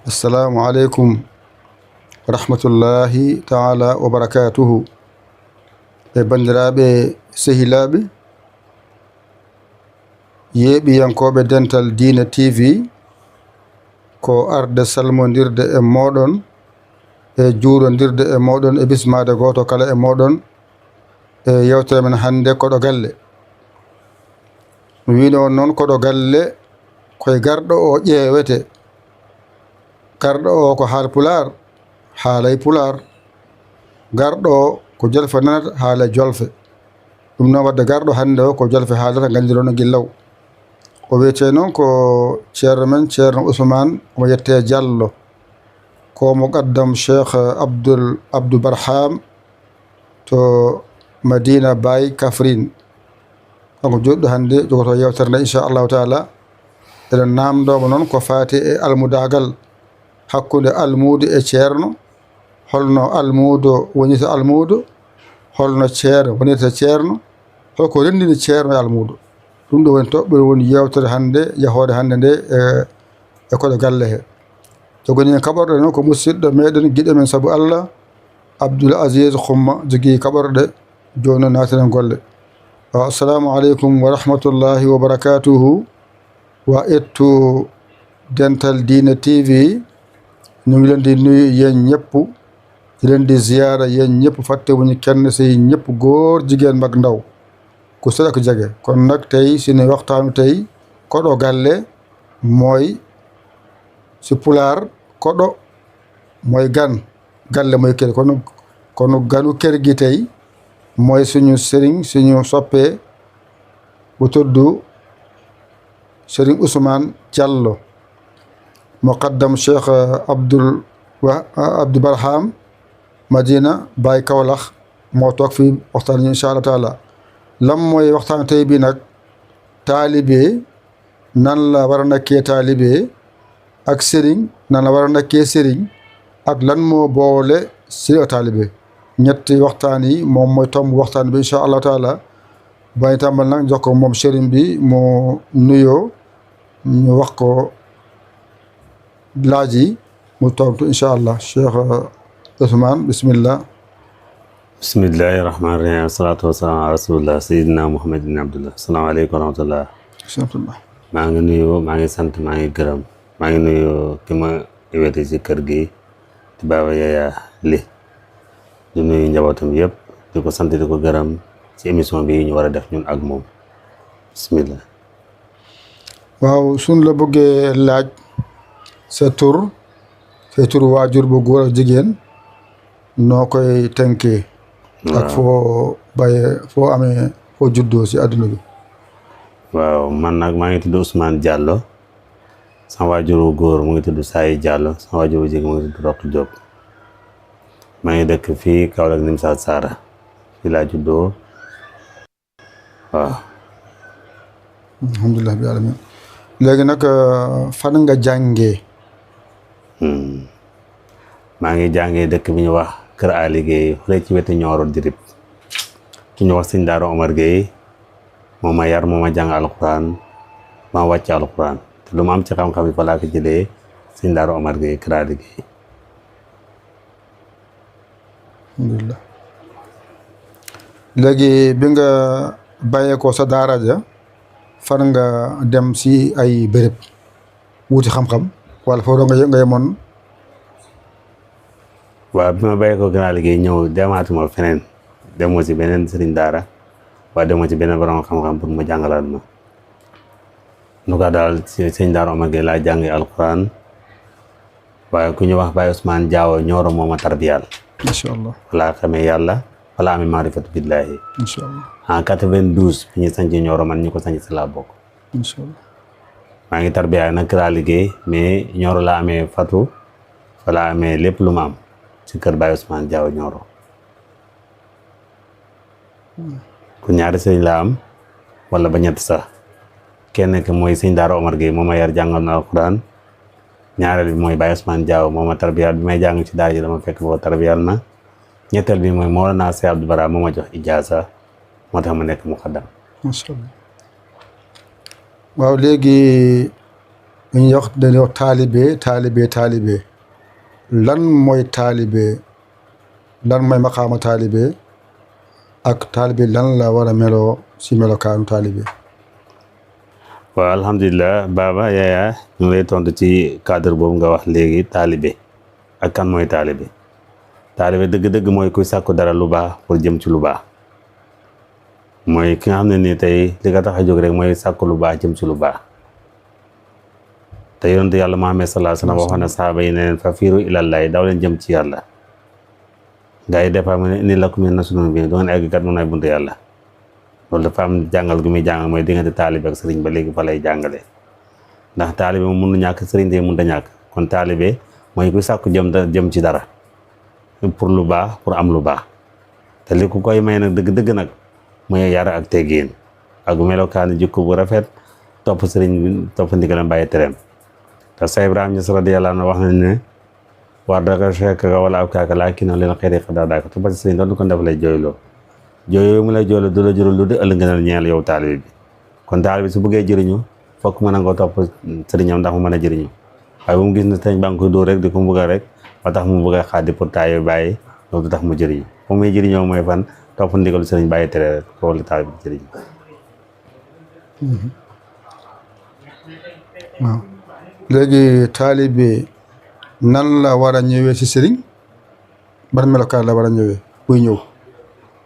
Assalamu alaikum rahmatullahi ta'ala wa barakatuhu. E bandiraɓe sehilaɓe yeeɓiyankoɓe Dental Dina TV ko arde salmodirde e moɗon e juurodirde e moɗon e bismade goto kala e moɗon e yewtere men hande koɗo galle. Mi wino on noon koɗo galle koye garɗo o ƴeewete. Garɗo o ko haal pular haalay pular, garɗo o ko jolfe nanata haalay jolfe. ɗum noon wadde garɗo hannde o ko jolfe haalata gandirono gillaw. O wiyete noon ko ceerno men ceerno Ousmane omo yette Diallo ko mo qaddam Cheikh Abdou Barham to Madina Baye Kafrine. kanko joɗɗo hannde jogoto yewtere nde inchallahu taala. eɗen namdomo noon ko faati e almudagal hakkude almuudo e ceerno. holno almuudo wonita almuudo, holno ceerno wonita ceerno, holko renndini ceerno e almuudo. ɗum ɗo woni toɓɓere woni yewtere hannde yahoode hannde nde e koɗo galle he. jogoni en kaɓorɗe noon ko musidɗo meɗen giɗo men sabu Allah Abdoul Aziz Xumma jogii kaɓorɗe joni noon naatiren golle. assalamu aleykum wa rahmatullahi wa barakatuhu. wa ettu Dental Dina TV ñu ngi leen di nuyu yéen ñëpp di leen di ziyaara yéen ñëpp fàtte wuñu kenn si ñëpp góor jigéen mag ndaw ku sell ak jege. kon nag tey suñu waxtaanu tey koɗo galle mooy si pulaar koɗo mooy gan, galle mooy kër. kon ganu kër gi tey mooy suñu sëriñ suñu soppee bu tudd Sëriñ Ousmane Diallo muqaddam Cheikh Abdou Barham Madina Baye Kaolack moo toog fii waxtaan ñu incha allah taala. lam mooy waxtaan tey bi nag taalibe nan la war a nekkee taalibe ak sëriñ nan la war a nekkee sëriñ ak lan moo boole si taalibe. ñetti waxtaan yi moom mooy tomb waxtaan bi incha allah taala. bañ tàmbal nag jox ko moom sëriñ bi mu nuyoo ñu wax ko laaj yi mu tontu incha allah. Cheikh Ousmane bismillah. bismillahi rahmaani rahim wasalaatu wasalaam ala rasulillah sayidina Muhammad ibn Abdullah. asalaamaaleykum wa rahmatullah. maa ngi nuyu maa ngi sant maa ngi gërëm maa ngi nuyu ki ma invité ci kër gi di Baba Yaya Ly di nuyu njabootam yëpp di ko sant di ko gërëm ci émission bi ñu war a def ñun ak moom bismillah. waaw suñ la bëggee laaj sa tur waajur bu góor ak jigéen noo koy tënkee. ak foo bàyyee foo amee foo juddoo si àdduna bi. waaw man nag maa ngi tudd Ousmane Diallo sama waajur bu góor mu ngi tudd Sayi Diallo sama waajur bu jigéen mu ngi tudd Roq Diop. maa ngi dëkk fii Kaolack Nimsaat Sara fii laa juddoo waaw. alhamdulilah bi alamin. léegi nag fan nga jàngee. maa ngi jàngee dëkk bi ñu wax Kër Ali Gueye fële ci wetu Nioro Dirib ki ñu wax sëñ Daara Omar Gueye moo ma yar moo ma jàng alquran ma wàcc alquran te lu ma am ci xam-xam yi fa laa ko jëlee sëñ Daara Omar Gueye Kër Ali Gueye. alhamdulilah. léegi bi nga bàyyeekoo sa daara ja fan nga dem si ay béréb wuti xam-xam wala foo doon nga yemoon. waaw bi ma bàyyeekoo Kër Ali Gueye ñëw demaatuma feneen demoo si beneen sëriñ daara waaye demoo ci beneen borom xam-xam pour ma jàngalaat ma nu ko daal sëñ Daara Omar Gueye laa jàngi alquran waaye ku ñu wax Baye Ousmane Diawo Nioro moo ma tarbiyal. macha allah wala xamee yàlla wala amee maarifatu billaahi. macha allah en 92 fi ñu sanc Nioro man ñu ko sanc si laa bokk. macha allah maa ngi tarbiya nag laa liggéey mais Nioro laa amee fatu fa laa amee lépp lu ma am si kër Baye Ousmane Diawo Nioro. ku ñaari sëñ laa am wala ba ñett sax kenn ki mooy sëñ Daara Omar Gueye moo ma yar jàngal na alquran ñaareel bi mooy Baye Ousmane Diawo moo ma tarbiyal bi may jàng ci daara ji dama fekk boo tarbiyal na ñetteel bi mooy Mawlana Cheikh Abdou Bara moo ma jox ijaasa moo tax ma nekk muqaddam. macha allah waaw léegi dañuy wax taalibe lan mooy taalibe lan mooy maqaama taalibe ak taalibe lan la war a meloo si melokaanu taalibe. waaw alhamdulilah Baba Yaya ñu ngi lay tontu ci cadre boobu nga wax léegi taalibe ak kan mooy taalibe dëgg-dëgg mooy kuy sàkku dara lu baax pour jëm ci lu baax mooy ki nga xam ne nii tey li nga tax a jóg rek mooy sàkku lu baax jëm ci lu baax te yonent yàlla Muhammad sallallahu alayhi wa sallam waxoon na sahaaba yi ne leen fa fiiru ilallaahi daw leen jëm ci yàlla gaa yi départ mu ne inni lakum minhu nasiihun bi du ngeen egg kat mun ay buntu yàlla loolu dafa am jàngal gu muy jàngal mooy diggante taalibe ak sëriñ ba léegi fa lay jàngale ndax taalibe moom mënu ñàkk sëriñ te mënut a ñàkk kon taalibe mooy kuy sàkku jëm ci dara pour lu baax pour am lu baax te li ku koy may nag dëgg-dëgg nag mooy yar ak teggin ak melokaani jikko bu rafet topp sëriñ bi topp ndigalam bàyyi tereem te Seex Ibrahima Ñas radiyallaahu anhu wax nañ ne war daka fekk wala ab kaaka laa kii noonu leen xëy daa daaka toppal sëriñ doon ko def lay jooyloo jooyoo mu lay jooyloo du la jural lu de ëllëg nga ñeel yow taalibe bi kon taalibe bi su bëggee jëriñu fokk mën a nga topp sëriñam ndax mu mën a jëriñu waaye bu mu gis ne sëriñ ba nga koy dóor rek di ko bëgg rek ba tax mu bëgg a xaadi pour taay bàyyi loolu du tax mu jëriñu fu muy jëriñoo mooy fan topp ndigalu sëriñ bàyyi tere rek loolu taalibe bi jëriñu. waaw léegi taalibe nan la war a ñëwee si sëriñ ban melokaan la war a ñëwee buy ñëw.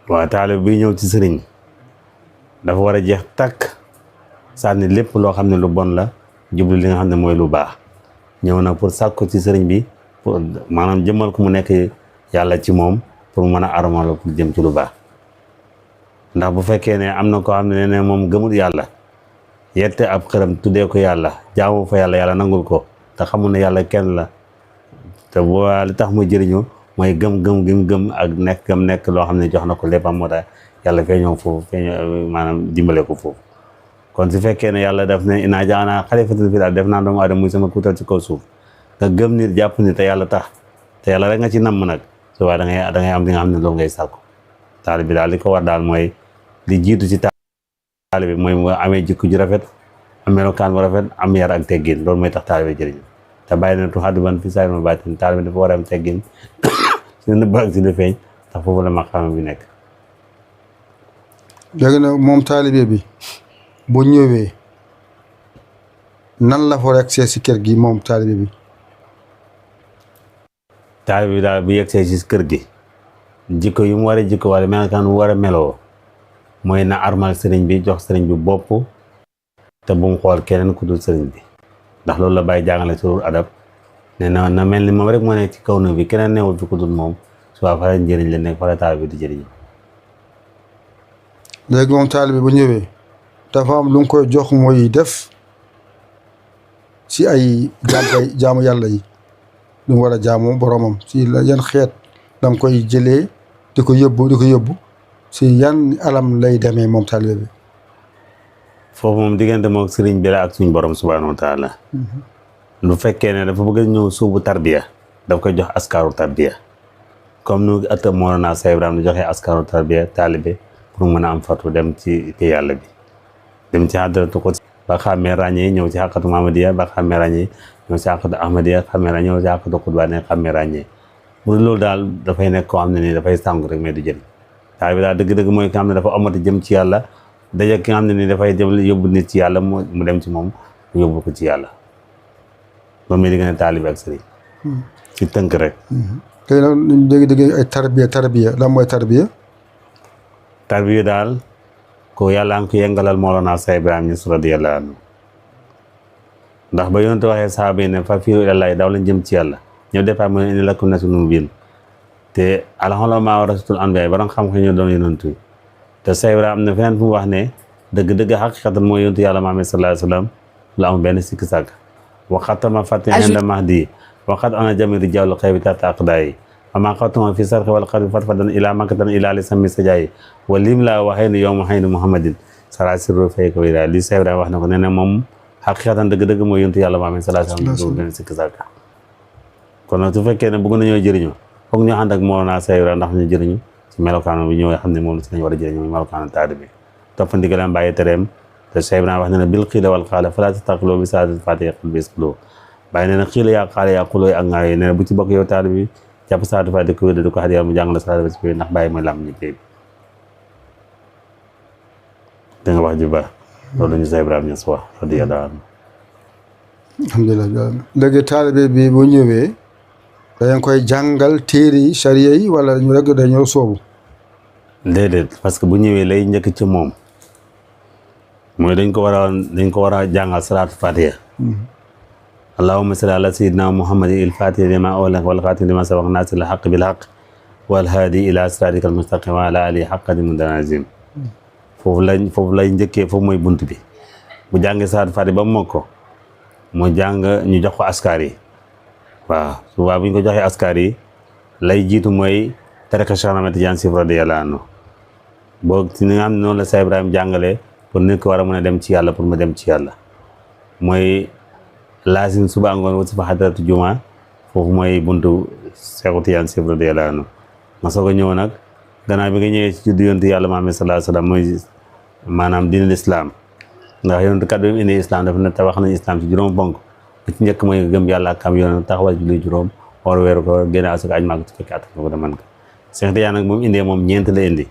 waaw taalibe buy ñëw ci sëriñ dafa war a jeex takk sànni lépp loo xam ne lu bon la jublu li nga xam ne mooy lu baax ñëw na pour sàkku ci sëriñ bi pour maanaam jëmmal ko mu nekk yàlla ci moom pour mën a armal pour jëm ci lu baax ndax bu fekkee ne am na koo xam ne moom gëmul yàlla yette ab xëram tuddee ko yàlla jaamu fa yàlla nangul ko te xamul ne yàlla kenn la te boo li tax mu jëriñu mooy gëm ak nekk loo xam ne jox na ko léppam moo tax yàlla feeñoo foofu maanaam dimbale ko foofu kon su fekkee ne yàlla def ne inaa jaanaa xalifatan fil ardi def naa doomu aadama muy sama kuutal ci kaw suuf nga gëm nit jàpp ni te yàlla tax te yàlla rek nga ci namm nag su waaye da ngay am li nga xam ne loolu ngay sàkku taalibe bi daal li ko war daal mooy li jiitu ci taalibe bi mooy mu amee jikko ju rafet am melokaan bu rafet am yar ak teggin loolu mooy tax taalibe jëriñ te bàyyi na tu xaddu ban fi saay ma baatin taalibe dafa war a am teggin si nëbb ak si lu feeñ ndax foofu la maqaama bi nekk. léegi nag moom taalibe bi bu ñëwee nan la fa yegsee si kër gi moom taalibe bi. taalibe bi daal bu yegsee si kër gi jikko yu mu war a jikko wala melokaan mu war a meloo mooy na armal sëriñ bi jox sëriñ bi bopp te bu mu xool keneen ku dul sëriñ bi ndax loolu la bàyyi jàngale surul adab ne na mel ni moom rek moo nekk ci kaw na bi keneen newul fi ku dul moom su waa fa la njëriñ la nekk fa la taalibe bi di jëriñ. léegi moom taalibe bu ñëwee dafa am lu nga koy jox mooy def si ay jaamu yàlla yi lu mu war a jaamu boromam si yan xeet da nga koy jëlee di ko yóbbu si yan alam lay demee moom taalibe bi. foofu moom diggante moom sëriñ bi la ak suñ borom subhaanahu wa taala lu fekkee ne dafa bëgg a ñëw suubu tarbiya daf koy jox askaru tarbiya comme nu ëtta Mawlana Cheikh Ibrahima di joxee askaru tarbiya taalibe pour mën a am fatu dem ci yàlla bi dem ci hadratu ko ba xàmmee ràññee ñëw ci xàqatu Mamadiya ba xàmmee ràññee ñëw ci xàqatu Ahmadiya xàmmee ràññee ñëw ci xàqatu Xutbaane xàmmee ràññee bu loolu daal dafay nekk koo xam ne nii dafay sàngu rek mais du jël taalibe daal dëgg-dëgg mooy ki nga xam ne dafa amati jëm ci yàlla daje ki nga xam ne nii dafay jëm yóbbu nit ci yàlla mu dem ci moom mu yóbbu ko ci yàlla loolu mooy diggante taalibe ak sëriñ ci tënk rek. léegi nag dégg ay tarbiya lan mooy tarbiya. tarbiya daal ko yàlla nga ko yëngalal Mawlana Cheikh Ibrahima Niass radiyallahu anhu ndax ba yonent waxee sahaaba yi ne fa fiiru ilallaahi daw lañ jëm ci yàlla ñëw départ mu ne inni lakum rasuulun mubiin te al-ulamaa warasatul anbiyaa borom xam-xam ñoo doon yonent yi te Seex Ibra am na feneen fu mu wax ne dëgg-dëgg xaqiqatan mooy yonent yàlla Muhammad sallallaahu alayhi wa sallam lu am benn sikki sàkk waxatama fatin inda mahdi waxat ana jami rijaalu xaybi tahta aqdaayi ama xawtuma fi sarxi wal xarbi fatfadan ila makatan ila li sami sajaayi wa lim laa waxee ni yow ma xëy ni muhammadin sara sirru fay ko wéra li Seex Ibra wax na ko nee na moom xaqiqatan dëgg-dëgg mooy yonent yàlla Muhammad sallallaahu alayhi wa sallam benn sikki sàkk kon nag su fekkee ne bëgg nañoo jëriñoo foog ñu ànd ak Mawlana Seex Ibra ndax ñu jëriñu ci melokaano bi ñoo xam ne moom la si lañ war a jëriñu muy melokaano taalibe bi topp ndigalam bàyyi tereem te Seex Ibra wax na ne bil xiila wal xaala falaa tastaqiloo bi saadatil faatiha qul bisqiloo bàyyi nee na xiila yaa xaala yaa xulooy ak ngaay nee na bu ci bokk yow taalibe bi jàpp saadatil faatiha ko wér di ko xadiyal mu jàng la salaatu ba ci ndax bàyyi mooy làmb ñi pay bi da nga wax ji baax loolu ñu Seex Ibrahima Ñas wax radiyallaahu anhu alhamdulilah léegi taalibe bi bu ñëwee dañ koy jàngal téere yi sariya yi wala ñu rek dañoo soobu déedéet parce que bu ñëwee lay njëkk ci moom mooy dañ ko war a jàngal salaatu fatiha allahumma salli ala sayyidina muhammadin il fatiha lima ughliqa wal khatimi lima sabaqa nasiril haqqi bil haqq wal hadi ila siratikal mustaqim wa ala alihi haqqa qadrihi azim foofu lay njëkkee foofu mooy bunt bi bu jàngee salaatu fatiha ba mu mokk ko mu jàng ñu jox ko askar yi waaw souvent bu ñu ko joxee askar yi lay jiitu mooy tariqa Cheikh Ahmed Tidiane Sy radiyallaahu anhu boo ci ni nga xam ne noonu la Seex Ibrahima jàngalee pour nit ko war a mën a dem ci yàlla pour mu dem ci yàlla mooy laasim suba ngoon wasi fa xadaratu juma foofu mooy buntu Cheikh Tidiane Sy radiyallaahu anhu ma soog a ñëw nag gannaaw bi nga ñëwee ci juddu yonent yàlla Muhammad sallallaahu alayhi wa sallam mooy maanaam diinul islam ndax yonent kat bi mu indi islam dafa ne tabax nañu islam ci juróom ponk bi ci njëkk mooy nga gëm yàlla ak am yoon taxawal julli juróom war weeru ko génne asaka aj màgg ci fekk at ko deman ko Seex Tijaan nag moom indee moom ñeent la indi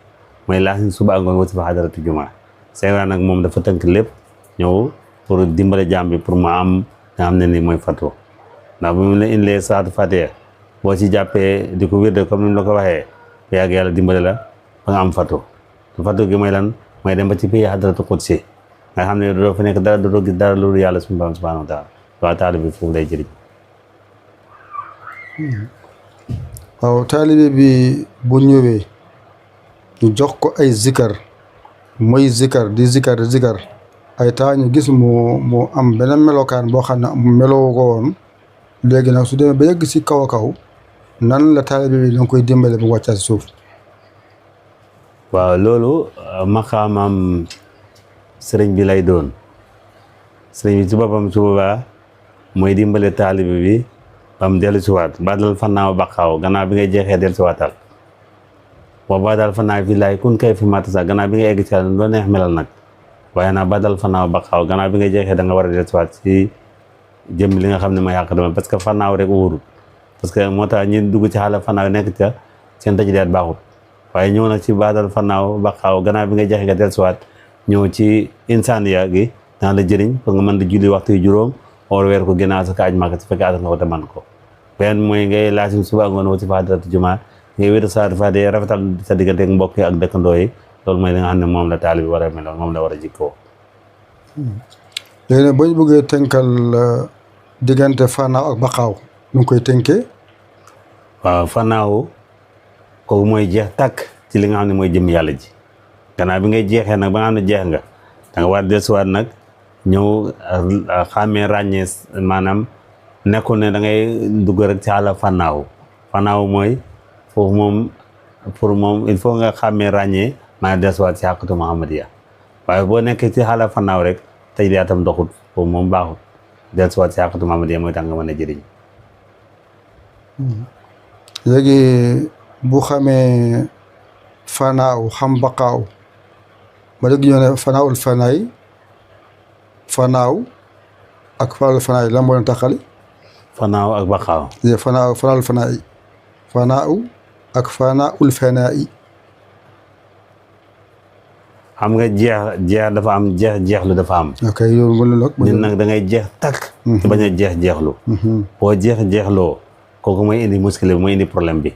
mooy laasin suba ak ngoon wasi fa xadaratu juma Seex Ibra nag moom dafa tënk lépp ñëw pour dimbale jaam bi pour mu am nga xam ne ni mooy fatwa ndax bu mu la indilee salaatu fatiha boo ci jàppee di ko wirde comme ni mu la ko waxee bu yàgg yàlla dimbale la ba nga am fatwa fatwa gi mooy lan mooy dem ba ci pays xadaratu qudsi nga xam ne doo fa nekk dara doo gis dara loolu yàlla suñu borom subhanahu wa taala waaw taalibe bi foofu lay jëriñ waaw taalibe bi bu ñëwee ñu jox ko ay zikar mooy zikar di zikar ay temps ñu gis mu am beneen melokaan boo xam ne meloo ko woon léegi nag su demee ba yegg si kaw a kaw nan la taalibe bi danga koy dimbale bu wàccaa si suuf waaw loolu maqaamam sëriñ bi lay doon sëriñ bi ci boppam su boobaa mooy dimbale taalibe bi bam dellu si waat badal fannaaw baqaaw gannaaw bi ngay jeexee dellu si waatal wa badal fannaaw fi laay kun kay fi mata sax gannaaw bi ngay egg ci yàlla loo neex melal nag waaye naa badal fannaaw baqaaw gannaaw bi ngay jeexee da nga war a dellu si waat ci jëm li nga xam ne mooy yàq dama parce que fannaaw rek wóorul parce que moo tax ñi dugg ci xaala fannaaw nekk ca seen tajidaat baaxut waaye ñëw nag ci badal fannaaw baqaaw gannaaw bi ngay jeexee nga dellu si waat ñëw ci insaaniya gi dana la jëriñ pour nga mën di julli waxtu yu juróom or weer ko génnaaw sa kaaj màkk su fekkee atal nga ko te man ko benn mooy ngay laasim suba ngoon wasi fa xadaratu juma ngay wéeru salaatu faatiha rafetal sa diggante ak mbokk yi ak dëkkandoo yi loolu mooy li nga xam ne moom la taalibe bi war a meloon moom la war a jikkoo léegi nag boo ñu bëggee tënkal diggante fannaaw ak baqaaw nu ngi koy tënkee waaw fannaaw kooku mooy jeex tàkk ci li nga xam ne mooy jëm yàlla ji gannaaw bi ngay jeexee nag ba nga xam ne jeex nga da nga war dellusiwaat nag ñëw xàmmee ràññee maanaam nekkul ne da ngay dugg rek ci xaala fannaaw mooy foofu moom pour moom il faut nga xàmmee ràññee maanaam dellusiwaat ci xàqatu Muhammadiya waaye boo nekkee ci xaala fannaaw rek tey daatam doxut foofu moom baaxut dellusiwaat ci xàqatu Muhammadiya mooy tax nga mën a jëriñ léegi bu xamee fannaaw xam baqaaw ma dégg ñoo ne fannaawul fannaay fannaaw ak fanaawul fannaay lan moo leen taxali fannaaw ak baqaaw fanaawul fannaay fannaaw ak fannaawul fannaay xam nga jeex dafa am jeexlu dafa am ok loolu mën na nit nag da ngay jeex takk te bañ a jeexlu boo jeexloo kooku mooy indi muskile bi mooy indi problème bi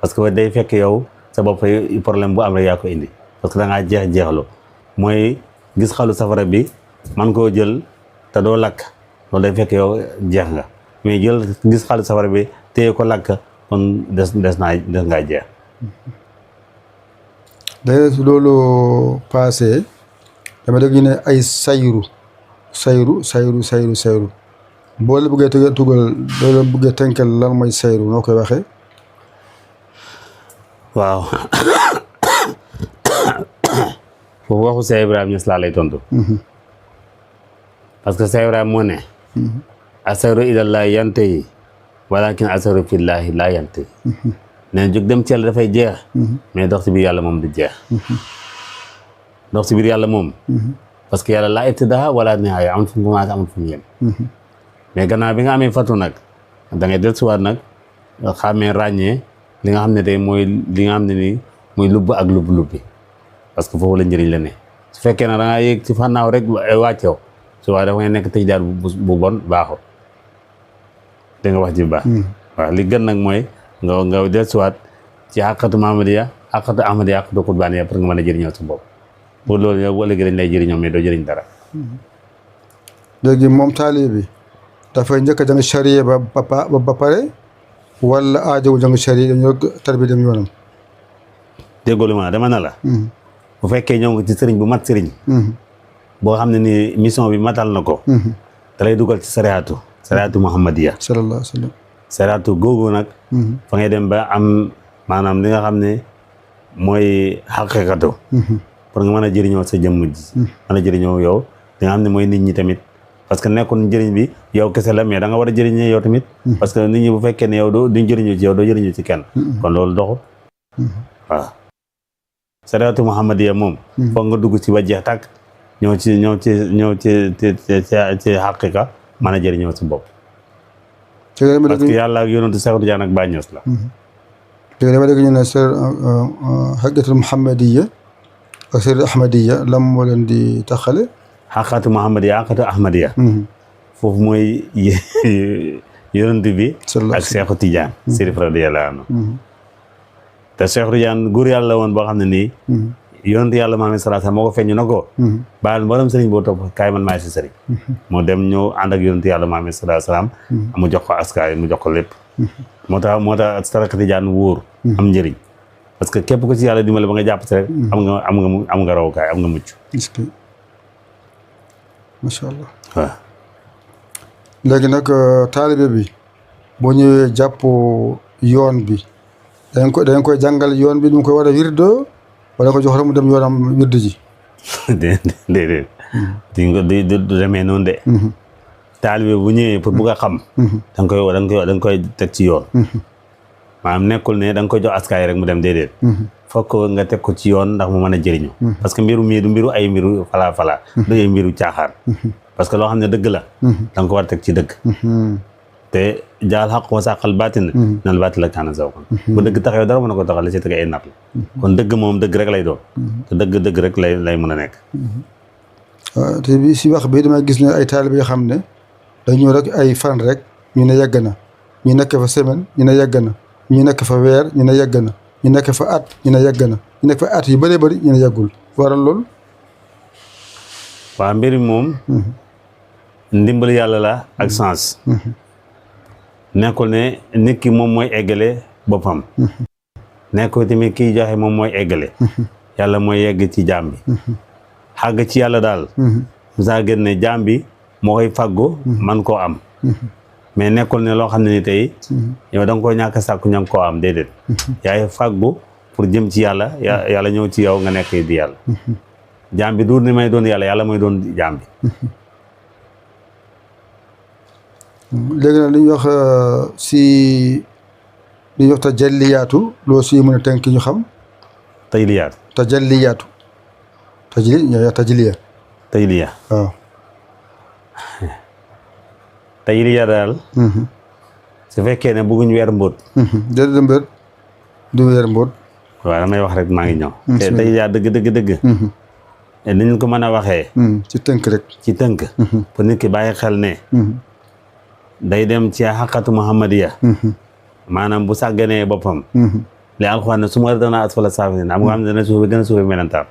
parce que day fekk yow sa bopp problème bu am rek yaa ko indi parce que da ngaa jeexlu mooy gis xalu safara bi man koo jël te doo lakk loolu day fekk yow jeex nga mais jël gis xaalis safara bi téye ko lakk kon des ngaa jeex. d'ailleurs su loolu passé dama dégg ñu ne ay sayru boo la bëggee tugal boo la bëggee tënkal lan mooy sayru noo koy waxee. waaw foofu waxu Cheikh Ibrahima Niass laa lay tontu. parce que Cheikh Ibrahima moo ne. asayru ilallaahi yantahi walakin asayru fillaahi laa yantahi. nee jóg dem ci yàlla dafay jeex. mais dox ci biir yàlla moom du jeex. dox ci biir yàlla moom. parce que yàlla laa ibtidaa wala nihaaya amul fu mu commencé amul fu mu yem. mais gannaaw bi nga amee fatu nag da ngay dellusiwaat nag xàmmee ràññee li nga xam ne tey mooy li nga xam ne nii mooy lubb ak lubb-lubbi parce que foofu la njëriñ la ne su fekkee nag da ngaa yéeg ci fànnaaw rek wàccew su waaye dafa ngay nekk tëj daal bu bon baaxul da nga wax ji bu baax. waaw li gën nag mooy nga dellusiwaat ci xàqatu Muhammadiya xàqatu Ahmadiya xàqatu Qurbaaniya pour nga mën a jëriñoo sa bopp pour loolu yow ëllëg dañ lay jëriñoo mais doo jëriñ dara. léegi moom taalibe bi dafay njëkk a jàng charia ba pare wala aajowu jàng charia dañoo tarbi dem yoonam. déggoo lu ma dama na la. bu fekkee ñëw nga ci sëriñ bu mat sëriñ. boo xam ne ni mission bi matal na ko. da lay dugal ci sariatu Muhammadiya. sallallahu alayhi wa sallam. sariatu googu nag. fa ngay dem ba am maanaam li nga xam ne mooy xaqiqatu. pour nga mën a jëriñoo sa jëmm ji. mën a jëriñoo yow li nga xam ne mooy nit ñi tamit. parce que nekkul njëriñ bi yow kese la mais da nga war a jëriñee yow tamit. parce que nit ñi bu fekkee ne yow duñ jëriñu ci yow doo jëriñu ci kenn. kon loolu doxul. waaw. sariatu Muhammadiya moom. foog nga dugg ci ba jeex tàkk ñëw ci xaqiqa mën a jëriñoo si bopp. parce que yàlla ak yonentu Cheikh Tidiane ak Baye Niass la. léegi dama dégg ñu ne xaqiqatul Muhammadiya ak sariatu Ahmadiya lam moo leen di taxale. xaqatu Muhammadiya xaqatu Ahmadiya. foofu mooy yonent bi. ak Cheikh Tidiane. Sérif radiyallahu anhu. te Cheikh Tidiane góor yàlla woon boo xam ne nii. yonent yàlla Muhammad sallallahu alayhi wasallam moo ko feeñu na ko. baal mboolem sëriñ boo topp kaay man maay si sëriñ. moo dem ñëw ànd ak yonent yàlla Muhammad sallallahu alayhi wasallam. mu jox ko askaay mu jox ko lépp. moo tax Cheikh Tidiane wóor. am njëriñ parce que képp ko ci yàlla dimbale ba nga jàpp si rek. am nga rawukaay am nga mucc. macha allah. waaw. léegi nag taalibe bi boo ñëwee jàpp yoon bi dañ koy jàngal yoon bi nu mu koy war a wirdo wala ko jox rek mu dem yoonam wirdo ji. déedéet. du demee noonu de. taalibe bu ñëwee pour bugg a xam. da nga koy teg ci yoon. maanaam nekkul ne da nga koy jox askaay rek mu dem déedéet. fokk nga teg ko ci yoon ndax mu mën a jëriñu. parce que mbiru mii du mbiru ay mbiru falaa du ay mbiru caaxaan. parce que loo xam ne dëgg la. da nga ko war a teg ci dëgg. te jaal xaq wa saqal baatin. nal baatin la kaana zawqan. bu dëgg taxaw dara mën na ko taxal la ci teg ay napp la. kon dëgg moom dëgg rek lay doon. te dëgg rek lay mën a nekk. waaw te bi si wax bi damay gis ne ay taalibe yoo xam ne dañu rek ay fan rek ñu ne yàgg na ñu nekk fa semaine ñu ne yàgg na ñu nekk fa weer ñu ne yàgg na ñu nekk fa at ñu ne yàgg na ñu nekk fa at yu bëree bëri ñu ne yàggul waral loolu. waaw mbir moom. ndimbal yàlla la ak sens. nekkul ne nit ki moom mooy eggale boppam. nekkul tamit kiy joxe moom mooy eggale. yàlla mooy yegg ci jaam bi. xàgg ci yàlla daal. musaa gën ne jaam bi moo koy fàggu man koo am. mais nekkul ne loo xam ne ni tey. yow da nga koy ñàkk a sàkku ña nga koo am déedéet. yaay fàggu pour jëm ci yàlla yàlla ñëw ci yow nga nekk di yàlla. jaam bi du ni may doon yàlla mooy doon jaam bi. léegi nag li ñuy wax li ñuy wax tajalliyaatu loo si mën a tënk ñu xam. tajalliyaatu. tajliya. waaw. tajliya daal. su fekkee ne bëgguñ weer mbóot. déedéet mbër du weer mbóot. waaw damay wax rek maa ngi ñëw. te tajliya dëgg. ni ñu ko mën a waxee. ci tënk rek. ci tënk. pour nit ki bàyyi xel ne. day dem ci xaqatu Muhammadiya. maanaam bu sàgganee boppam. li alxuraan ne su ma danaa asfala saafiliin am nga xam ne dana suufe gën a suufe melentaan.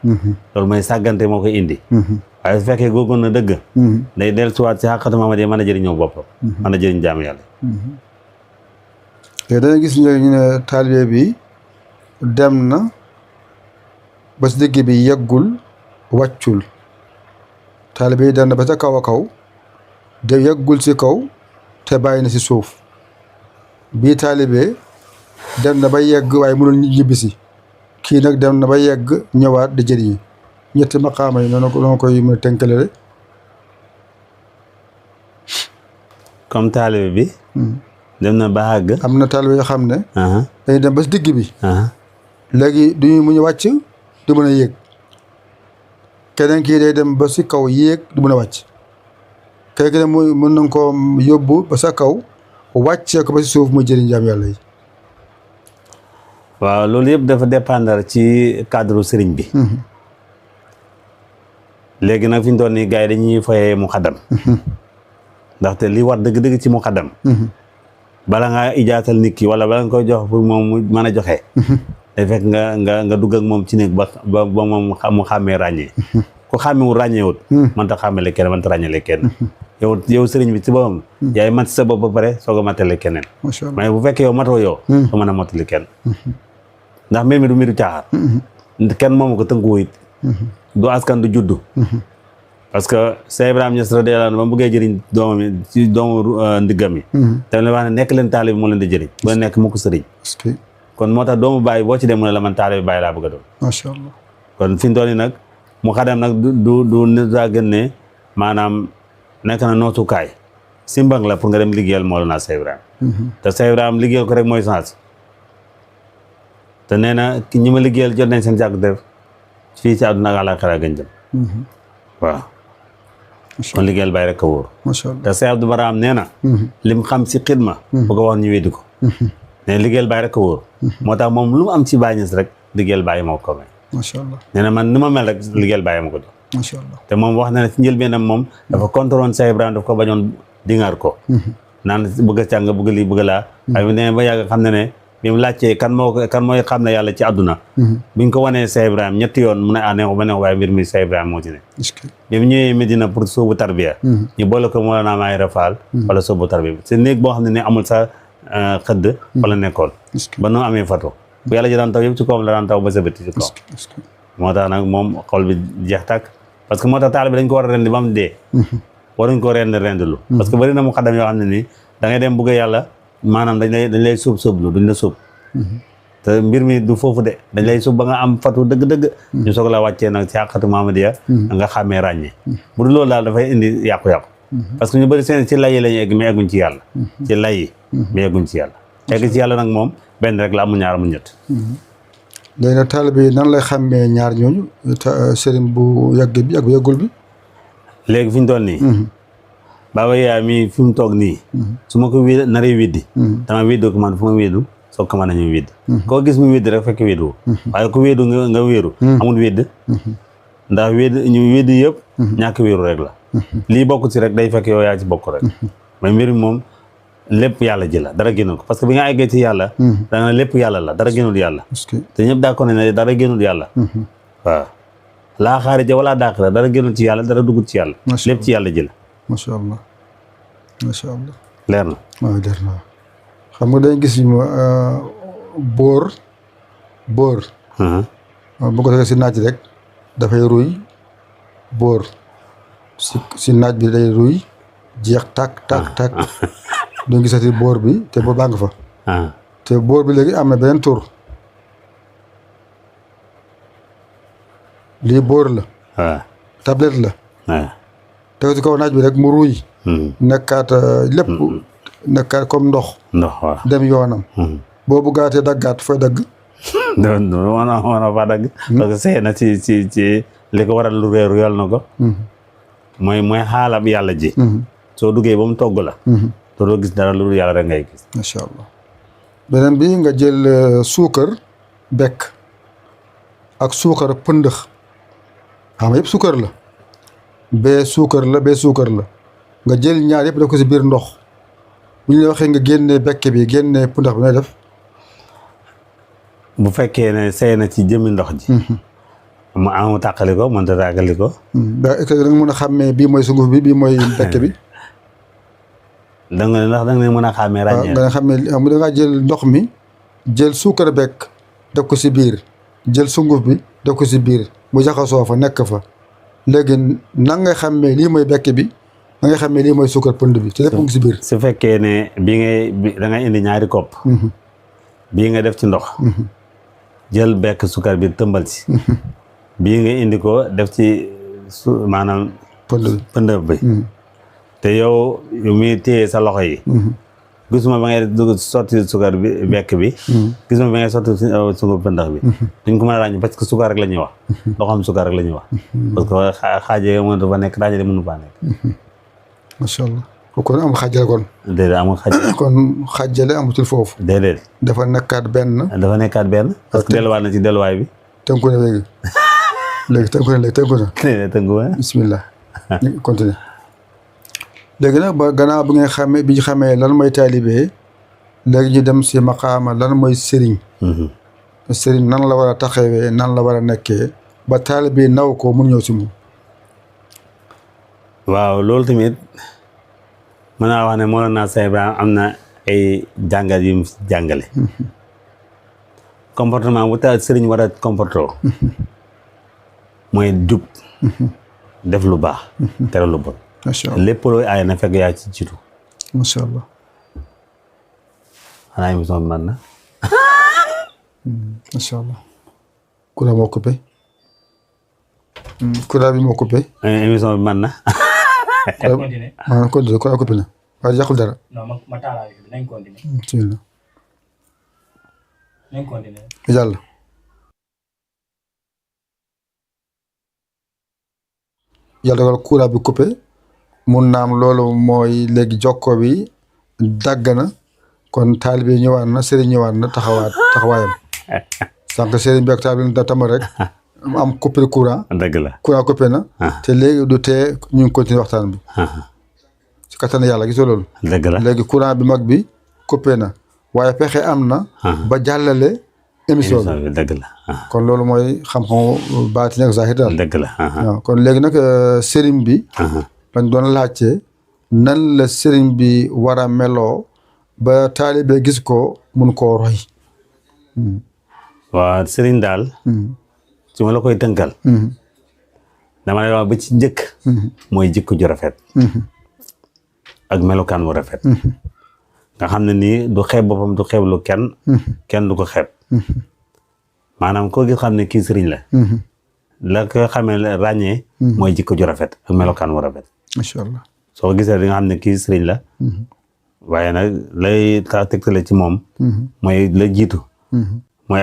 loolu mooy sàggante moo koy indi. waaye su fekkee góorgóorlu na dëgg day dellusiwaat si xàqatu Muhammad yi mën a jëriñoo boppam mën a jëriñ jaamu yàlla te danga gis ñu ne taalibe bi dem na ba si digg bi yeggul wàccul taalibe yi dem na ba ca kaw a kaw de yeggul si kaw te bàyyi na si suuf bii taalibe dem na ba yegg waaye mënul ñibbisi kii nag dem na ba yegg ñëwaat di jëriñi ñetti maqaama yi noonu koy mën a tënkale de comme taalibe bi dem na ba àgg am na taalibe yoo xam ne dañuy dem ba si digg bi léegi duñu mu ñu wàcc du mën a yéeg keneen kii day dem ba si kaw yéeg du mën a wàcc keneen ki ne mu mën nañ ko yóbbu ba sa kaw wàccee ko ba si suuf muy jëriñ jaam yàlla yi waaw loolu yëpp dafa dépendre ci cadre sëriñ bi léegi nag fi ñu toll nii gars yi dañuy foyee mu xaddam ndaxte li war dëgg-dëgg ci mu xaddam bala ngaa ijaatal nit ki wala bala nga koy jox pour moom mu mën a joxe day fekk nga dugg ak moom ci néeg ba moom mu xàmmee ràññee ku xàmmewul ràññeewut man ta xàmmele kenn man ta ràññele kenn yow sëriñ bi ci boppam yaay mat sa bopp ba pare soog a matale keneen mais bu fekkee yow matoo yow du mën a matali kenn ndax mbir mi du mbiru caaxaan kenn moomu ko tënku it du askan du juddu parce que Cheikh Ibrahima Niass radiyallahu anhu ba mu bëggee jëriñ doomam yi ci doomu ndiggam yi te la wax ne nekk leen taalibe moo leen di jëriñ bu leen nekk mu ko sëriñ kon moo tax doomu bàyyi boo ci dem mu ne la man taalibe bàyyi laa bëgg a doon macha allah kon fi mu toll nii nag mu xadam nag du nit daa gën ne maanaam nekk na nootukaay simbang la pour nga dem liggéeyal Mawlana Cheikh Ibrahima te Cheikh Ibrahima liggéeyal ko rek mooy sens te nee na ñi ma liggéeyal jot nañ seen jàkk def fii ci àdduna ak àllaaxira gën jëm waaw kon liggéeyal bàyyi rek a wóor te Cheikh Abdou Barham nee na lim xam si xidma bu ko wax ñu weddi ko ne liggéeyal bàyyi rek a wóor moo tax moom lu mu am ci Baay Ñas rek liggéeyal bàyyi moo ko may macha allah nee na man ni ma mel rek liggéeyal bàyyi ma ko doon macha allah te moom wax na ne ci njëlbeenam moom dafa contrôle Cheikh Ibrahima daf ko bañoon dingaar ko naan bëgg a càng bëgg lii bëgg laa waaye nee ba yàgg xam ne ne bi mu laajtee kan mooy xam ne yàlla ci àdduna biñ ko wanee Cheikh Ibrahima ñetti yoon mu ne neexu ba neexu waaye mbir mi Cheikh Ibrahima moo ci ne bi mu ñëwee Medina pour sóobu tarbiya ñu boole ko Mawlana Maay Rafaal wala sóobu tarbiya bi c'est néeg boo xam ne amul sa xëdd wala nekkoon ba nu amee fato bu yàlla ji daan taw yëpp ci kawam la daan taw ba sa bëtti ci kaw moo tax nag moom xol bi jeex tàkk parce que moo tax taal bi dañ ko war a rendi ba mu dee waruñ ko rendlu parce que bari na mu xaddam yoo xam ne nii da ngay dem bëgg yàlla maanaam dañ lay sóoblu duñ la sóob te mbir mi du foofu de dañ lay sóob ba nga am fatu dëgg-dëgg ñu soog la wàccee nag ci àqatu Muhammadiya nga xàmmee ràññee bu dul loolu daal dafay indi yàqu-yàqu parce que ñu bëri seen ci lay yi lañu egg mais egguñ ci yàlla ci lay yi mais egguñ ci yàlla egg ci yàlla nag moom benn rek la amul ñaar amul ñett léegi nag taalibe bi nan lay xàmmee ñaar ñooñu sëriñ bu yàgg bi ak bu yàggul bi léegi fi ñu toll nii Baba Yaay mi fi mu toog nii su ma ko naree weddi dama weddi ko man fu ma weddu soog ko mën a ñu wedd koo gis mu wedd rek fekk weddu waaye ku weddu nga wéeru amul wedd ndax ñu weddi yëpp ñàkk wéeru rek la lii bokk ci rek day fekk yow yaa ci bokk rek mais mbir mi moom lépp yàlla ji la dara génnul ko parce que bi nga eggee ci yàlla da nga ne lépp yàlla la dara génnul yàlla te ñëpp daa ko ne dara génnul yàlla waaw laa xaarija wala daaxira dara génnul ci yàlla dara dugul ci yàlla lépp ci yàlla ji la macha allah macha allah leer na waaw leer na xam nga dañ gis bóor bu ko defee si naaj rek dafay ruy bóor si naaj bi day ruy jeex tàkk duñ gisati boor bi te boor baa nga fa te boor bi léegi am na beneen tur lii boor la tablette la tegu ci kaw naaj bi rek mu ruuy nekkaat lépp nekkaat comme ndox waaw dem yoonam boo buggaatee daggaat fooy dagg wana fa dagg parce que sey na ci li ko waral lu réeru yàlla na ko mooy xaalab yàlla ji soo duggee ba mu togg la doo gis dara lu yàlla rek ngay gis macha allah beneen bi nga jël suukar bekk ak suukar pëndëx xam nga yëpp suukar la bee suukar la nga jël ñaar yëpp def ko si biir ndox bu ñu la waxee nga génne bekk bi génne pëndëx bi nooy def bu fekkee ne sey na ci jëmmi ndox ji mu amu tàqali ko mënta tàqali ko. est-ce que da nga mën a xàmmee bii mooy sunguf bi bii mooy bekk bi. da nga ndax da nga mën a xàmmee ràññee. da nga xàmmee da ngaa jël ndox mi jël suukar bekk def ko si biir jël sunguf bi def ko si biir mu jaxasoo fa nekk fa léegi nan ngay xàmmee lii mooy bekk bi da ngay xàmmee lii mooy suukar pënd bi te lépp mu ngi si biir. su fekkee ne da ngay indi ñaari kopp. bii nga def ci ndox. jël bekk suukar bi tëmbal si. bii nga indi ko def ci maanaam. pënd bi. te yow mi téye sa loxo yi. gisuma ba ngay dugg sotti suukar bi bekk bi. gisuma ba ngay sotti suukar pëndax bi. duñ ko mën a ràññ parce que suukar rek la ñuy wax. ndoxam suukar rek la ñuy wax. parce que xaaje mënut fa nekk ràññee mënu faa nekk. macha allah kon amul xaajale kon. déedéet amul xaajale. kon xaajale amatul foofu. déedéet. dafa nekkaat benn. parce que delluwaat na ci delluwaay bi. tënku na léegi tënku na. bismillah. continue. léegi nag ba gannaaw bi nga xamee bi ñu xamee lan mooy taalibe léegi ñu dem si maqaama lan mooy sëriñ. sëriñ nan la war a taxawee nan la war a nekkee ba taalibe naw ko mun ñëw si moom. waaw loolu tamit mën naa wax ne Mawlana Cheikh Ibrahim am na ay jàngat yu mu jàngale. comportement bu taal sëriñ war a comporté mooy jub. def lu baax. tere lu bon. macha allah lépp looy aay na fekk yaa ci jiitu. macha allah. xanaa émission bi mën na. macha allah. courant moo coupé. courant bi moo coupé. émission bi mën na. continuer. continuer courant coupé na waaye yàqul dara. non ma taalaay bi nañ continuer. bismillah. nañ continuer. yàlla. yàlla dogal courant bi coupé. mun naam loolu mooy léegi jokko bi dagg na kon taalibe ñëwaat na sëriñ ñëwaat na taxawaayam sànq sëriñ bi ak taalibe da tamal rek am coupé courant. dëgg la courant coupé na. te léegi du tee ñu ngi continuer waxtaan bi. si kattan yàlla gisoo loolu. dëgg la léegi courant bi mag bi coupé na waaye pexe am na. ba jàllale émission bi dëgg la. kon loolu mooy xam-xamu baati ak zahir daal. dëgg la. waaw kon léegi nag sëriñ bi. dañ doon laajte nan la sëriñ bi war a meloo ba taalibe gis ko mun koo roy. waaw sëriñ daal. su ma la koy tënkal. dama lay wax ba ci njëkk. mooy jikko ju rafet. ak melokaan bu rafet. nga xam ne nii du xeeb boppam du xeeblu kenn. kenn du ko xeeb. maanaam koo gis xam ne kii sëriñ la. la ko xamee ràññee. mooy jikko ju rafet ak melokaan bu rafet. macha allah soo gisee di nga xam ne kii sëriñ la. waaye nag lay tegtale ci moom. mooy la jiitu. mooy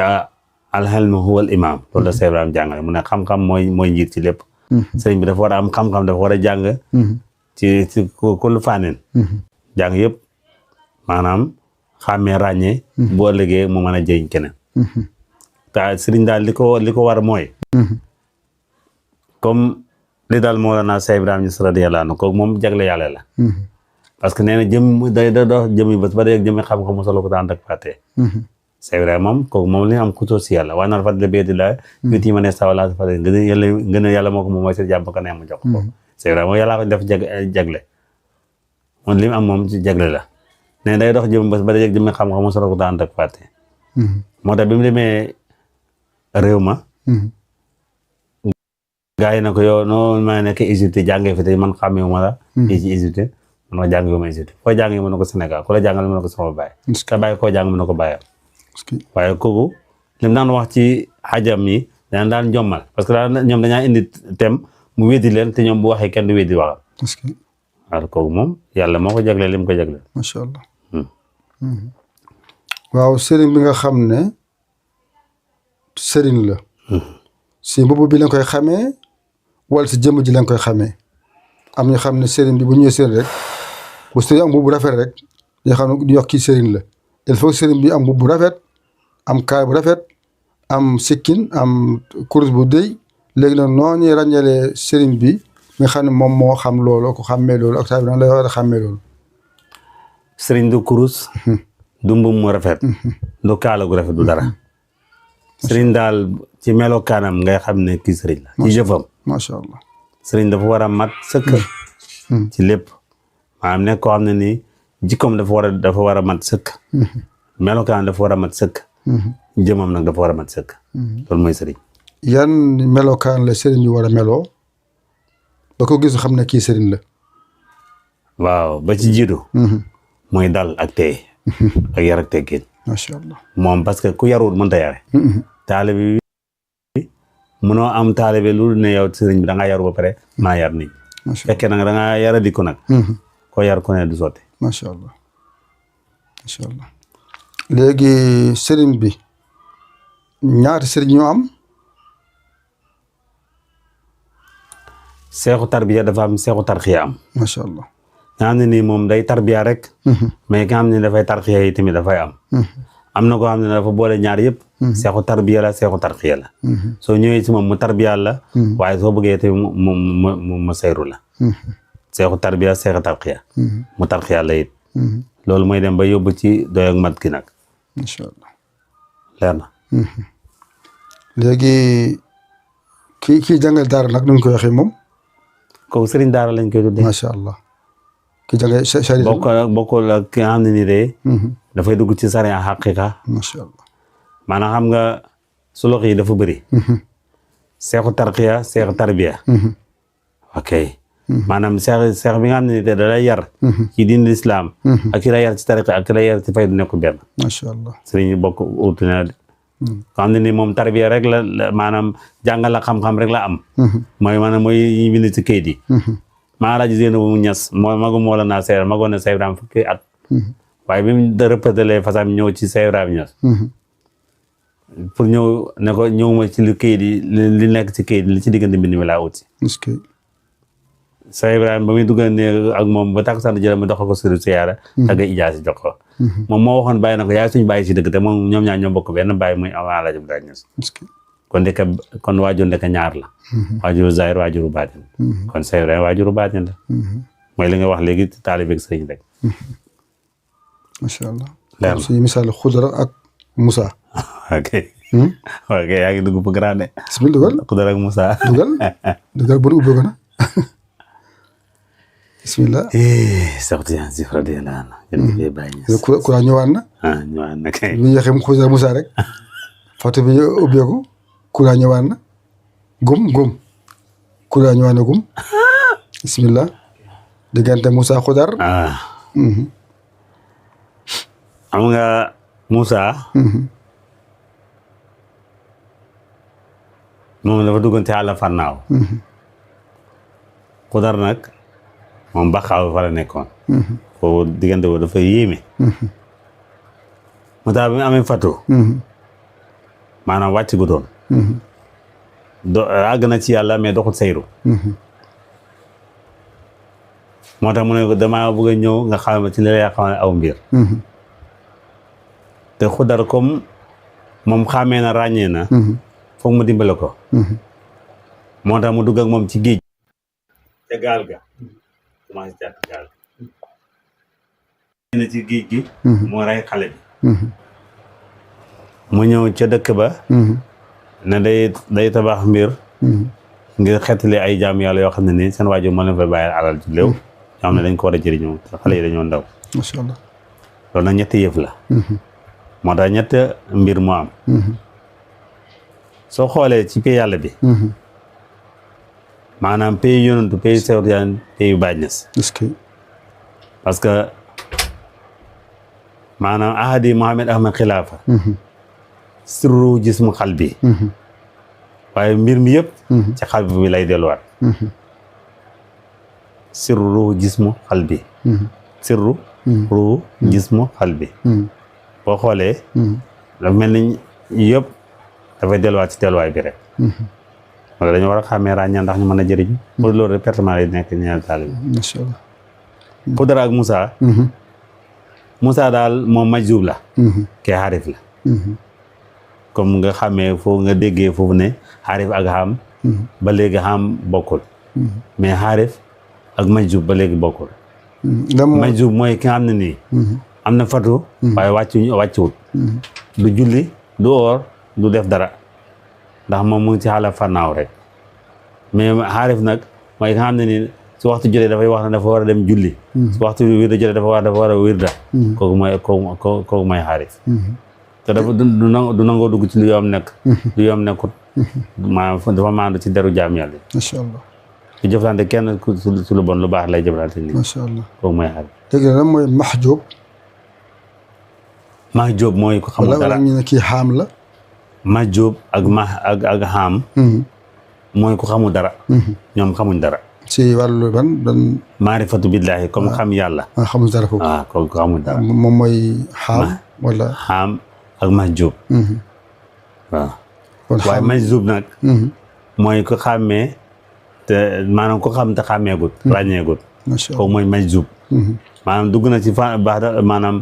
alxelmu huwal imaam loolu la Cheikh Ibrahim jàngale mu ne xam-xam mooy njiit ci lépp. sëriñ bi dafa war a am xam-xam dafa war a jàng. ci kullu fànneen. jàng yëpp maanaam xàmmee ràññee. boo ëllëgee mu mën a jëriñ keneen. te sëriñ daal li ko war mooy. comme li daal Mawlana Cheikh Ibrahim Niass radiyallahu anhu kooku moom jagle yàlla la. parce que nee na day dox jëmmi bés ba day ak jëmmi xam-xam mu solo ko daan rek fàtte. Cheikh Ibrahim moom kooku moom li am xutoo si yàlla waaye naan fàttali bee di la. nit yi ma ne sa wala sa fàttali ngën a yàlla moo ko moom mooy si jàmm ko ne mu jox ko. Cheikh Ibrahim moom yàllaa ko def jagle moom li mu am moom ci jagle la nee day dox jëmmi bés ba day ak jëmmi xam-xam mu solo ko daan rek fàtte. moo tax bi mu demee réew ma. gaa yi na ko yow noo ma nekk Égypte jàngee fi te man xàmmee ma la. fii ci Égypte man ma jàngee ma Égypte foo jàngee mën na ko Sénégal ku la jàngal mën na ko sama baay. ka bàyyi koo jàng mën na ko bàyyam. waaye kooku li mu daan wax ci xajam yi daan jommal parce que ñoom dañaa indi thème mu weddi leen te ñoom bu waxee kenn du weddi waxam. waaw kooku moom yàlla moo ko jagleel li mu ko jagleel. macha allah. waaw sëriñ bi nga xam ne sëriñ la. si mbubb bi lañ koy xamee wala si jëmm ji lañ koy xamee am ñu xam ne sëriñ bi bu ñëwee sëriñ rek bu sëriñ am mbubb bu rafet rek ñu xam ne du yokk kii sëriñ la il faut sëriñ bi am mbubb bu rafet am kaay bu rafet am sikkin am kurus bu dëy léegi nag noo ñuy ràññalee sëriñ bi nga xam ne moom moo xam loolu ko xàmmee loolu ak taalibe bi lay war a xàmmee loolu. sëriñ du kurus. du mbubb mu rafet. du kaala gu rafet du dara. sëriñ daal ci melokaanam ngay xam ne kii sëriñ la ci jëfam macha allah sëriñ dafa war a mat sëkk ci lépp maanaam nekk koo xam ne nii jikkoom dafa war a mat sëkk melokaan dafa war a mat sëkk jëmam nag dafa war a mat sëkk loolu mooy sëriñ yan melokaan la sëriñ yi war a meloo ba ko gis xam ne kii sëriñ la waaw ba ci jiitu mooy dal ak tey ak yar ak teggin macha allah moom parce que ku yarul mënta yare taalibe bi mënoo am taalibe lu ne yow sëriñ bi da ngaa yaru ba pare maa yar nit fekkee nag da ngaa yara di ko nag ko yar ko ne du sotti macha allah macha allah léegi sëriñ bi ñaata sëriñ ñoo am seexu tarbiya dafa am seexu tarxiya am macha allah nga xam ne nii moom day tarbiya rek mais nga xam ne dafay tarxiya yi tamit dafay am na koo xam ne dafa boole ñaar yëpp seexu tarbiya la seexu tarxiya la soo ñëwee ci moom mu tarbiya la waaye soo bëggee tamit mu sayru la seexu tarbiya seexu tarxiya mu tarxiya la it loolu mooy dem ba yóbbu ci doy ak mat gi nag incha allah leer na léegi kii jàngal daara nag nu ñu koy waxee moom kooku sëriñ daara lañ koy tuddee macha allah ki jàngal sariya bokkul ak ki nga xam ne nii de dafay dugg ci sariya xaqiqa macha allah maanaam xam nga sulux yi dafa bëri seexu tarxiya seexu tarbiya ok maanaam seex bi nga xam ne nii da lay yar ci diin lislaam ak ki lay yar ci tariqa ak ki lay yar ci faydu nekku benn macha allah sëriñ yi bokk utu na xam ne ni moom tarbiya rek la maanaam jàngal la xam-xam rek la am mooy maanaam mooy yi bind ci kayit yi maa laaji Zeyna bu mu ñas moo magu moo la naa seer magoon na Seex Ibrahima fukki at waaye bi mu rëppatalee fasam ñëw ci Seex Ibrahima ñas pour ñëw ne ko ñëwuma ci li kayit yi li nekk ci kayit li ci diggante mbind mi laa ut si Seex Ibrahima ba muy duggante ak moom ba takk sant jëlam mi doxal ko suru siyaara tagga ijaasi jox ko moom moo waxoon bàyyi na ko yaay suñu bàyyi si dëgg te moom ñoom ñaar ñoo bokk benn bàyyi muy avant laaji Ibrahima ñas kon waajur ndeke ñaar la waajuru zahir waajuru baatin kon Seex Ibrahima waajuru baatin la mooy li nga wax léegi taalibe ak sëriñ rek macha allah leer na suñu misaal Xudra ak Moussa ok ok yaa ngi dugg bu grande bismillah dugal Xudra ak Moussa dugal bu nu ubbee ko na bismillah saxti yan si radiyallahu anhu jërëjëf Baye Niass Kura ñëwaat na ñëwaat na kay bu ñu yaxee Xudra Moussa rek fàtte bi ubbeeku Kura ñëwaat na gum Kura ñëwaat na gum bismillah diggante Moussa Xudar xam nga Moussa moom dafa duggoon ci àll fannaaw Xudar nag moom baxaaw fa la nekkoon foofu diggante boobu dafa yéeme Moussa bi mu amee fatu maanaam wàcc gu doon àgg na ci yàlla mais doxut sayru moo tax mu ne ko damaa bëgg a ñëw nga xam ci li lay xamal aw mbir te Xudar comme moom xàmmee na ràññee na foog mu dimbale ko moo tax mu dugg ak moom ci géej ca gaal ga commencé jàpp gaal na ci géej gi moo rey xale bi mu ñëw ca dëkk ba ne day tabax mbir ngir xettali ay jaam yàlla yoo xam ne nii seen waajur moo leen fay bàyyi alal ci léew ñoo xam ne dañ ko war a jëriñoo te xale yi dañoo ndaw macha allah loolu nag ñetti yëf la moo tax ñett mbir moo am soo xoolee ci pay yàlla bi maanaam pay yonantu pay Seex Tijaan pay Baay Ñas parce que maanaam ahadi Mohamed Ahmed xilaafa sirru jismu xal bi waaye mbir mi yëpp ci xal bi lay delluwaat sirru jismu xal bi sirru ruuhu jismu xal bi boo xoolee dafa mel ni yëpp dafay delluwaat ci delluwaay bi rek wala dañoo war a xàmmee ràññaa ndax ñu mën a jëriñ pour loolu rek pertement lay nekk ñeel taal bi macha allah Xudar ak Moussa daal moom majzub la kee xaarif la comme nga xamee foofu nga déggee foofu ne xaarif ak xam ba léegi xam bokkul mais xaarif ak majzub ba léegi bokkul majzub mooy ki nga xam ne nii am na fatu waaye wàccuwut du julli du oor du def dara ndax moom mu ngi ci xaala fannaaw rek mais xaarif nag mooy nga xam ne ni su waxtu jotee dafay wax ne dafa war a dem julli su waxtu wirda jotee dafa war a wirda kooku mooy xaarif te dafa du nangoo dugg ci lu yoom nekk lu yoom nekkut dafa maandu ci deru jaam yàlla macha allah du jëflante kenn su lu bon lu baax lay jëflante nii macha allah kooku mooy xaarif léegi lan mooy mahjub mahjub mooy ko xamul dara wala ñu ne kii xaam la mahjub ak xaam mooy ko xamul dara ñoom xamuñ dara ci wàllu ban maarifatu billaahi comme xam yàlla xamuñ dara foofu waaw kooku xamul dara moom mooy xaam wala xaam ak mahjub waaw kon waaye mahjub nag mooy ko xàmmee te maanaam ko xam te xàmmeegut ràññeegut kooku mooy mahjub maanaam dugg na ci maanaam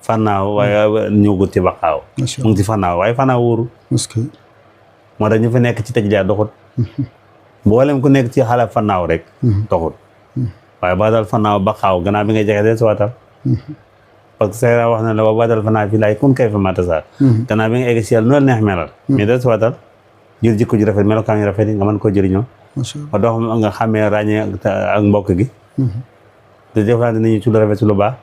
fannaaw waaye ñëwgut ci baqaaw mu ngi ci fannaaw waaye fannaaw wóoru moo tax ñu fa nekk ci tëj jaar doxut mboolem ku nekk ci xala fannaaw rek doxut waaye ba dal fannaaw baqaaw gannaaw bi ngay jege dee suwatal parce que Seydina wax na la wa badal fannaaw fii laay kun kay fa matasaar gannaaw bi nga egg si yàlla nu la neex melal mais dee suwatal jël jikko ju rafet melokaan yu rafet yi nga mën koo jëriñoo ba dox nga xàmmee ràññee ak mbokk gi te jëflante nit ñi ci lu rafet ci lu baax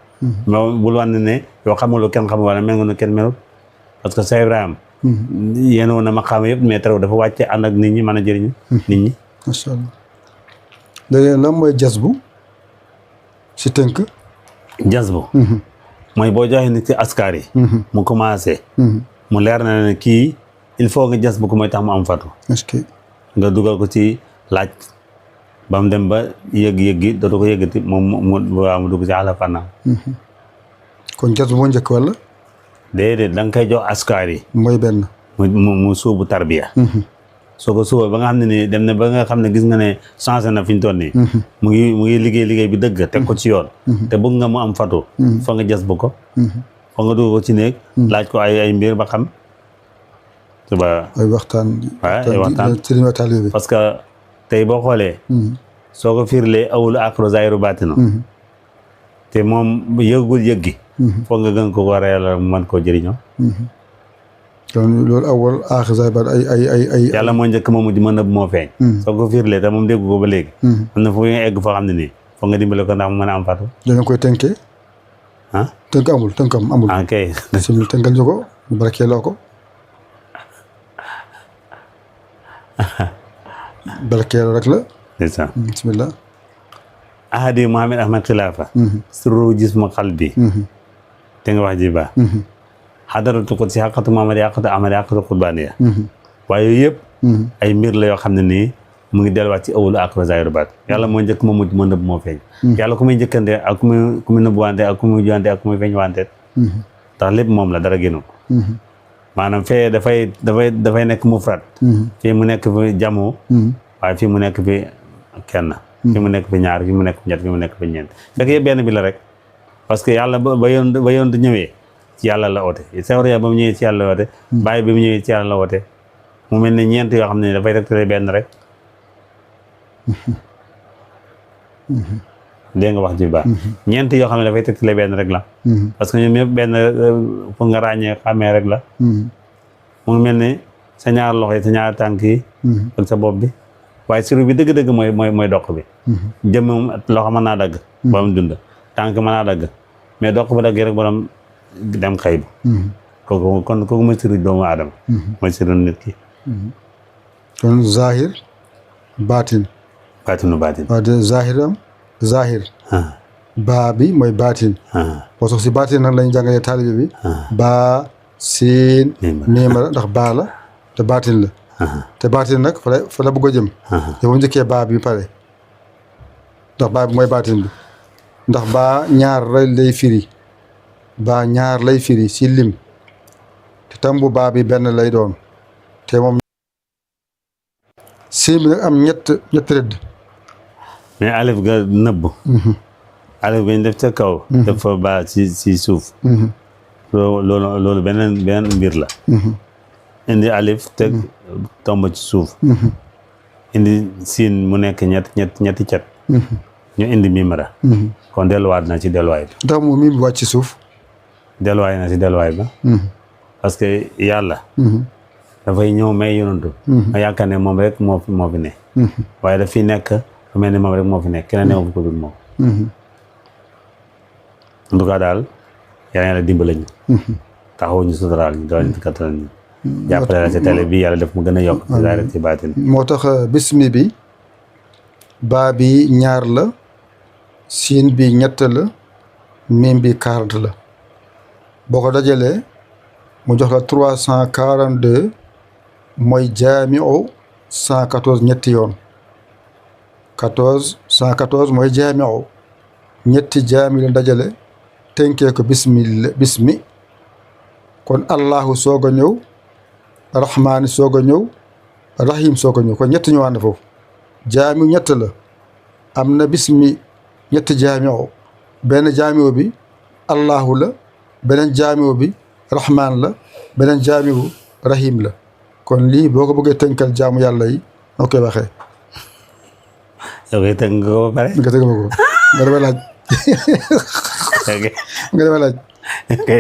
mais bul wan ne yow xamuloo kenn xamul wala mel nga nu kenn melut parce que Seydina Ibrahima yéen woon na ma xam yëpp mais terew dafa wàcce ànd ak nit ñi mën a jëriñu nit ñi macha allah léegi lan mooy jasbu si tënk jasbu mooy boo joxee nit ci askar yi mu commencé mu leer na ne kii il faut nga jasbu ko mooy tax mu am fatu est-ce que nga dugal ko ci laaj ba mu dem ba yëg-yëg gi dootu ko yëgati moom mu dugg ci àla fannaaw kon jasbu moo njëkk wala déedéet da nga koy jox askar yi mooy benn mu suubu tarbiya soo ko suuba ba nga xam ne nii dem na ba nga xam ne gis nga ne changé na fi ñu toll nii mu ngi liggéey bi dëgg teg ko ci yoon te bëgg nga mu am fatu fa nga jas bu ko fa nga dugg ko ci néeg laaj ko ay mbir ba xam suba ay waxtaan ci bi parce que tey boo xoolee soo ko firlee awulu akro zayru baatino te moom yëgul yëg gi foog nga gën ko war a yàlla mën koo jëriñoo kon loolu awal aaxir zayru baat ay yàlla moo njëkk moo mujj mën na moo feeñ soo ko firlee te moom déggu ko ba léegi am na fu nga egg foo xam ne nii foog nga dimbale ko ndax mu mën a am fatu danga koy tënkee tënk amul ok simil tënkal ñu ko ñu barkeeloo ko barkeeloo rek la ndeysaan bismillah ahadi Muhammad Ahmad Xilaafa sirru jismu qalbi te nga wax ji baax xadaratu ko si xaqatu Muhammad yàqatu Ahmad yàqatu qurbaaniya waaye yooyu yëpp ay mbir la yoo xam ne nii mu ngi delluwaat ci awulu akro zayru baat yàlla moo njëkk moo mujj moo nëbb moo feeñ yàlla ku muy njëkkante ak ku muy nëbb wante ak ku muy juwante ak ku muy feeñ wante ndax lépp moom la dara génnu maanaam fee dafay nekk mufrad fii mu nekk fi jamu waaye fii mu nekk fi kenn fii mu nekk fi ñaar fii mu nekk fi ñett fii mu nekk fi ñeent fekk yëpp benn bi la rek parce que yàlla ba yoon ñëwee ci yàlla la oote sawriya ba mu ñëwee ci yàlla la oote bàyyi bi mu ñëwee ci yàlla la oote mu mel ne ñeent yoo xam ne dafay tegtale benn rek dégg nga wax ji baax ñeent yoo xam ne dafay tegtale benn rek la parce que ñoom ñëpp benn pour nga ràññee xàmmee rek la mu ngi mel ne sa ñaar loxo yi sa ñaar tànk yi ak sa bopp bi waaye siru bi dëgg-dëgg mooy doq bi jëm loxo mën naa dagg ba mu dund tànk mën naa dagg mais doq ba daggee rek borom dem xëy bu kooku mooy siru doomu aadama mooy siru nit ki kon zahir baatin zahir baa bi mooy baatin boo sox si baatin nag lañ jàngalee taalibe bi baa siin miimara ndax baa la te baatin la te baatin nag fa la bëgg a jëm yow njëkkee baa bi pare ndax baa bi mooy baatin bi ndax baa ñaar lay firi baa ñaar lay firi si lim te tam bu baa bi benn lay doon te moom siin bi nag am ñett rëdd mais alif ga nëbb alif ga ñu def ca kaw def fa baa ci suuf loolu beneen mbir la indi alif teg tomb ci suuf indi siin mu nekk ñetti cet ñu indi mimara kon delluwaat na ci delluwaay bi ndax moom mi wàcc ci suuf delluwaay na ci delluwaay ba parce que yàlla dafay ñëw may yonantu nga yaakaar ne moom rek moo fi ne waaye daf fi nekk lu mel ni moom rek moo fi nekk keneen newu ko dul moom en tout cas daal yàlla dimbale ñu taxaw ñu suturaal ñu doon ci kattan ñu jàppale la ci télé bi yàlla def mu gën a yokk ci zaahir ci baatin moo tax bismi bi baa bi 2 la siin bi 3 la miim bi 40 la boo ko dajalee mu jox la 342 mooy jaamiu 114 ñetti yoon 114 mooy jaamiu ñetti jaami la dajale tënkee ko bismi kon allahu soog a ñëw rahmaani soog a ñëw rahim soog a ñëw kon ñetti ñëwaat na foofu jaami 3 la am na bismi ñetti jaamiu benn jaamiu bi allahu la beneen jaamiu bi rahmaan la beneen jaamiu rahim la kon lii boo ko bëggee tënkal jaamu yàlla yi noo koy waxee yow koy tënk nga ko ba pare nga tënk ma ko nga dama laaj nga dama laaj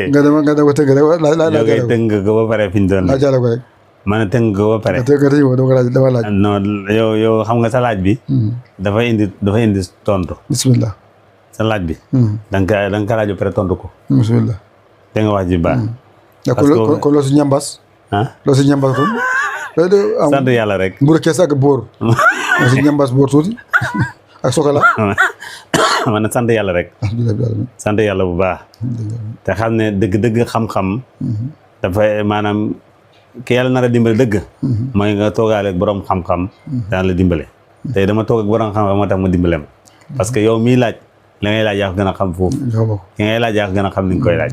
nga dama ko tënk rek laaj yow koy tënk nga ko ba pare fi ñu doon laaj ko rek man a tënk nga ko ba pare dama laaj non yow xam nga sa laaj bi dafa indi tontu bismillah sa laaj bi da nga ka laaj ba pare tontu ko bismillah da nga wax ji baax kon loo si ñambas loo si ñambas kon sant yàlla rek mburu kees ak boor loo si ñambas boor tuuti ak sokala man sant yàlla rek sant yàlla bu baax te xam ne dëgg-dëgg xam-xam dafay maanaam ki yàlla nar a dimbale dëgg mooy nga toogaale ak borom xam-xam daan la dimbale tey dama toog ak borom xam-xam moo tax ma dimbale ma parce que yow miy laaj la ngay laaj yaa ko gën a xam foofu ki ngay laaj yaa ko gën a xam ni nga koy laaj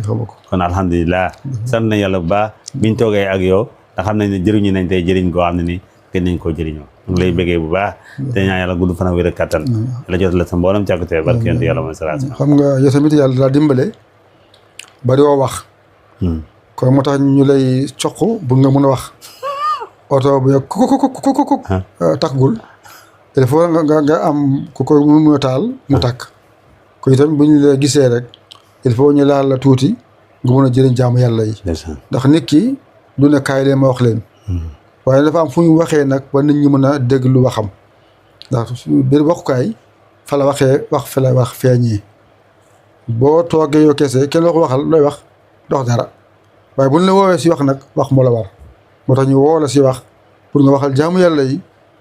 kon alhamdulilah sant nañ yàlla bu baax biñ toogee ak yow nga xam nañ ne jëriñu nañ tey jëriñ koo xam ne ni gën nañ koo jëriñoo ñu ngi lay bëggee bu baax te ñaan yàlla gudd fan ak wér ak kattan la jot la sa mboolem càkkutee barke yonent yàlla mooy salaat xam nga yow tamit yàlla daa dimbale bari woo wax kon moo tax ñu lay coq bu nga mën a wax oto bu kuk takkgul il faut nga am ku ko mu a taal mu takk ko itam bu ñu la gisee rek il faut ñu laal la tuuti nga mën a jëriñ jaamu yàlla yi ndax nit ki du ne kaay leen ma wax leen waaye dafa am fu ñu waxee nag ba nit ñi mën a dégg lu waxam ndax biir waxukaay fa la waxee wax fa la wax feeñee boo toogee yow kese kenn la ko waxal looy wax dox dara waaye bu ñu la woowee si wax nag wax moo la war moo tax ñu woo la si wax pour nga waxal jaamu yàlla yi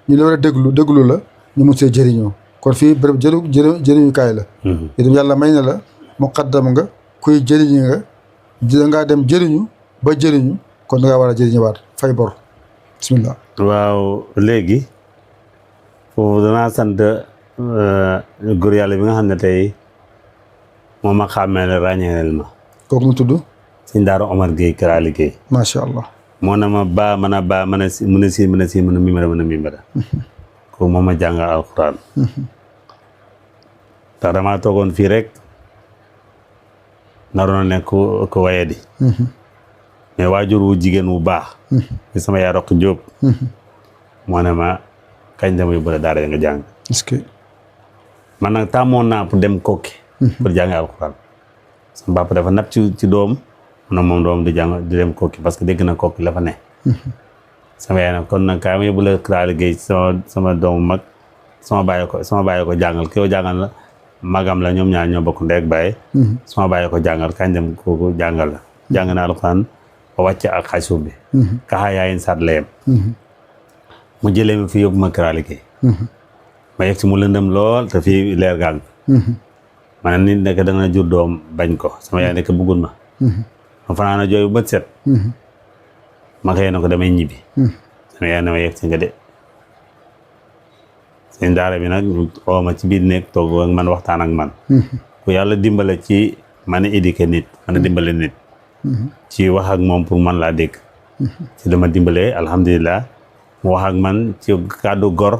ñu la war a déglu la ñu mun see jëriñoo kon fii bërëb jëriñukaay la itam yàlla may na la muqaddam nga kuy jëriñi nga dangaa dem jëriñu ba jëriñu kon dangaa war a jëriñëwaat fay bor bismillah waaw léegi foofu danaa sant góor yàlla bi nga xam ne tey moom ma xàmmee la ràññeel ma kooku mu tudd Sëñ Daara Omar Gueye Kara liggéey macha allah moo na ma baa mën a baa mën a si mën a mimara kooku moom ma jàngal alxuraan ndax damaa toogoon fii rek naroon a nekk ko waye di mais waajur wu jigéen wu baax ci sama yaay Roq Jóob moo ne ma kañ dama yóbbu la daara ya nga jàng est-ce que man nag tàmmoon naa pour dem kokki pour jàng alxuraan sama papa dafa napp ci doom mu ne moom doom di dem kokki parce que dégg na kokki la fa ne sama yaay nag kon nag kaay ma yóbbu la Kara liggéey sama doomu mag sama bàyyi ko jàngal ki yow jàngal la magam la ñoom ñaar ñoo bokk ndey ak baay sama bàyyi ko jàngal kañ dem kooku jàngal la jàng na alxuraan ba wàcce ak xay suuf bi kaxaa yaayin saat layem mu jëlee ma fi yóbbu ma Kara liggéey ma yegg si mu lëndëm lool te fii leer gaan ma ne nit nekk da nga jur doom bañ ko sama yaay nekk bëggul ma ma fanaan a jooy bu bët set ma xëy na ko damay ñibbi sama yaay ne ma yegg si nga de seen daara bi nag oo ma ci biir néeg toog ak man waxtaan ak man ku yàlla dimbale ci man a éduquer nit man a dimbale nit ci wax ak moom pour man laa dégg ci dama dimbalee alhamdulilah mu wax ak man ci kàddu gor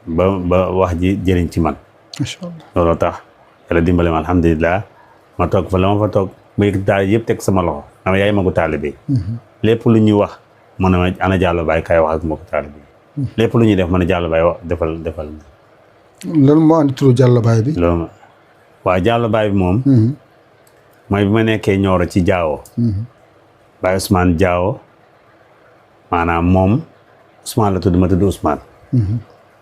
ba wax ji jëriñ ci man macha allah looloo tax yàlla dimbale ma alhamdulilah ma toog fa la ma fa toog ma yëg daal yëpp teg sama loxo dama yaay ma ko taalibe lépp lu ñuy wax mu ne ma ana Diallo Baye kaay wax ak ma ko taalibe lépp lu ñuy def ma ne Diallo Baye wax defal lan moo andi turu Diallo Baye bi loolu ma waaw Diallo Baye bi moom mooy bi ma nekkee Nioro ci Diawo Baye Ousmane Diawo maanaam moom Ousmane la tudd ma tudd Ousmane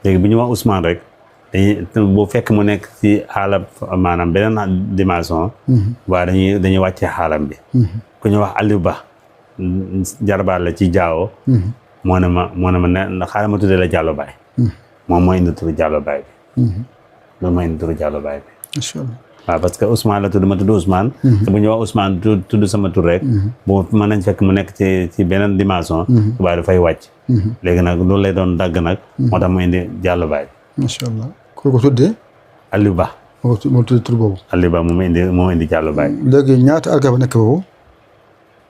léegi bu ñu wax Ousmane rek dañuy boo fekk mu nekk ci xaalab maanaam beneen dimension waaye dañuy wàccee xaalam bi ku ñu wax Aliou Ba jarbaat la ci Jaawo moo ne ma ne xaaral ma tuddee la Diallo Baye moom mooy indi turu Diallo Baye bi loolu mooy indi turu Diallo Baye bi macha allah waaw parce que Ousmane la tudd ma tudd Ousmane te bu ñu wax Ousmane tudd sama tur rek bu mën nañ fekk mu nekk ci beneen dimension waaye dafay wàcc léegi nag loolu lay doon dagg nag moo tax mu indi Diallo Baye bi macha allah ko tuddee Aliou Ba moo tudd tur boobu Aliou Ba moo indi Diallo Baye léegi ñaata at nga fa nekk foofu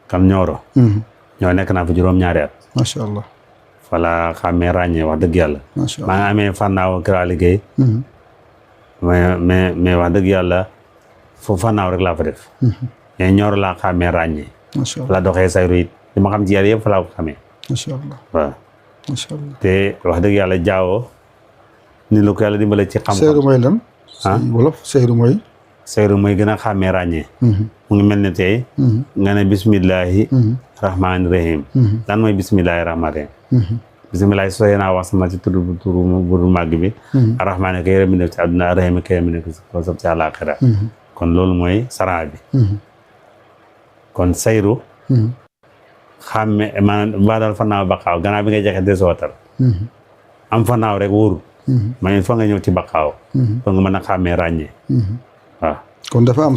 kam Nioro ñoo nekk naa fa juróom-ñaari at macha allah voilà xàmmee ràññee wax dëgg yàlla macha allah maa ngi amee fànnaaw kira liggéey mais wax dëgg yàlla foofu fànnaaw rek laa fa def mais Nioro laa xàmmee ràññee macha allah la doxee sayru it li ma xam ci yàlla yëpp fa laa ko xamee macha allah waaw macha allah te wax dëgg yàlla Jaawo ni lu ko yàlla dimbale ci xam-xam Seyru mooy lan wolof Seyru mooy sayru mooy gën a xàmmee ràññee mu ngi mel ne tey nga ne bismillahi rahmaani rahim lan mooy bismillahi rahmaani rahim bismillahi sooy naa wax sama ci turu buru màgg bi arrahmaani ka yërëm mi nekk ci àdduna rahim ka yërëm mi nekk ko sob ci àllaaxira kon loolu mooy saraa bi kon sayru xàmme maanaam baa daal fannaaw baqaaw gannaaw bi ngay jexe desootar am fannaaw rek wóorul ma il faut nga ñëw ci baqaaw pour nga mën a xàmmee ràññee waaw kon dafa am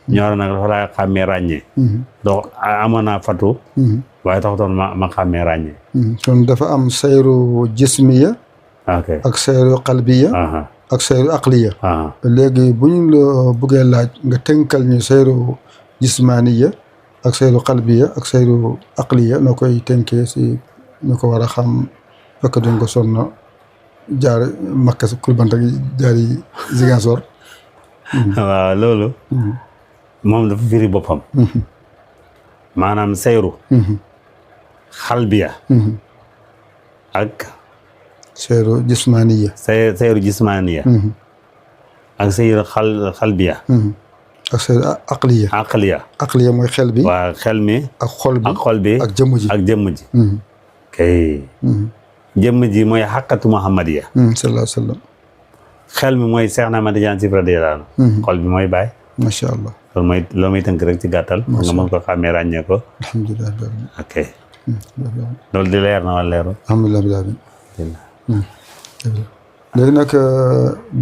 Nioro nag dafa laa xàmmee ràññee donc amoon naa fatu waaye taxutoon ma xàmmee ràññee kon dafa am sayru jismiya ok ak sayru qalbiya ak sayru aqliya léegi bu ñu la bëggee laaj nga tënkal ñu sayru jismaniya ak sayru qalbiya ak sayru aqliya noo koy tënkee si ñu ko war a xam fekk duñ ko sonn jaar Makka si Kulbanta gi jaari Ziguinchor waaw loolu moom dafa firi boppam maanaam sayru xalbiya ak sayru jismaniya sayru jismaniya ak sayru xalbiya ak sayru aqliya aqliya mooy xel bi waaw xel mi ak xol bi ak jëmm ji kay jëmm ji mooy xaqatu muhammadiya sallallahu alayhi wa sallam xel mi mooy Seex na Ahmad Tijaan Si radiyallaahu anhu xol bi mooy Baay macha allah loolu mooy tënk rek ci gàttal nga mën ko xàmmee ràññee ko alhamdulilah ok loolu di leer na wala leeru alhamdulilah léegi nag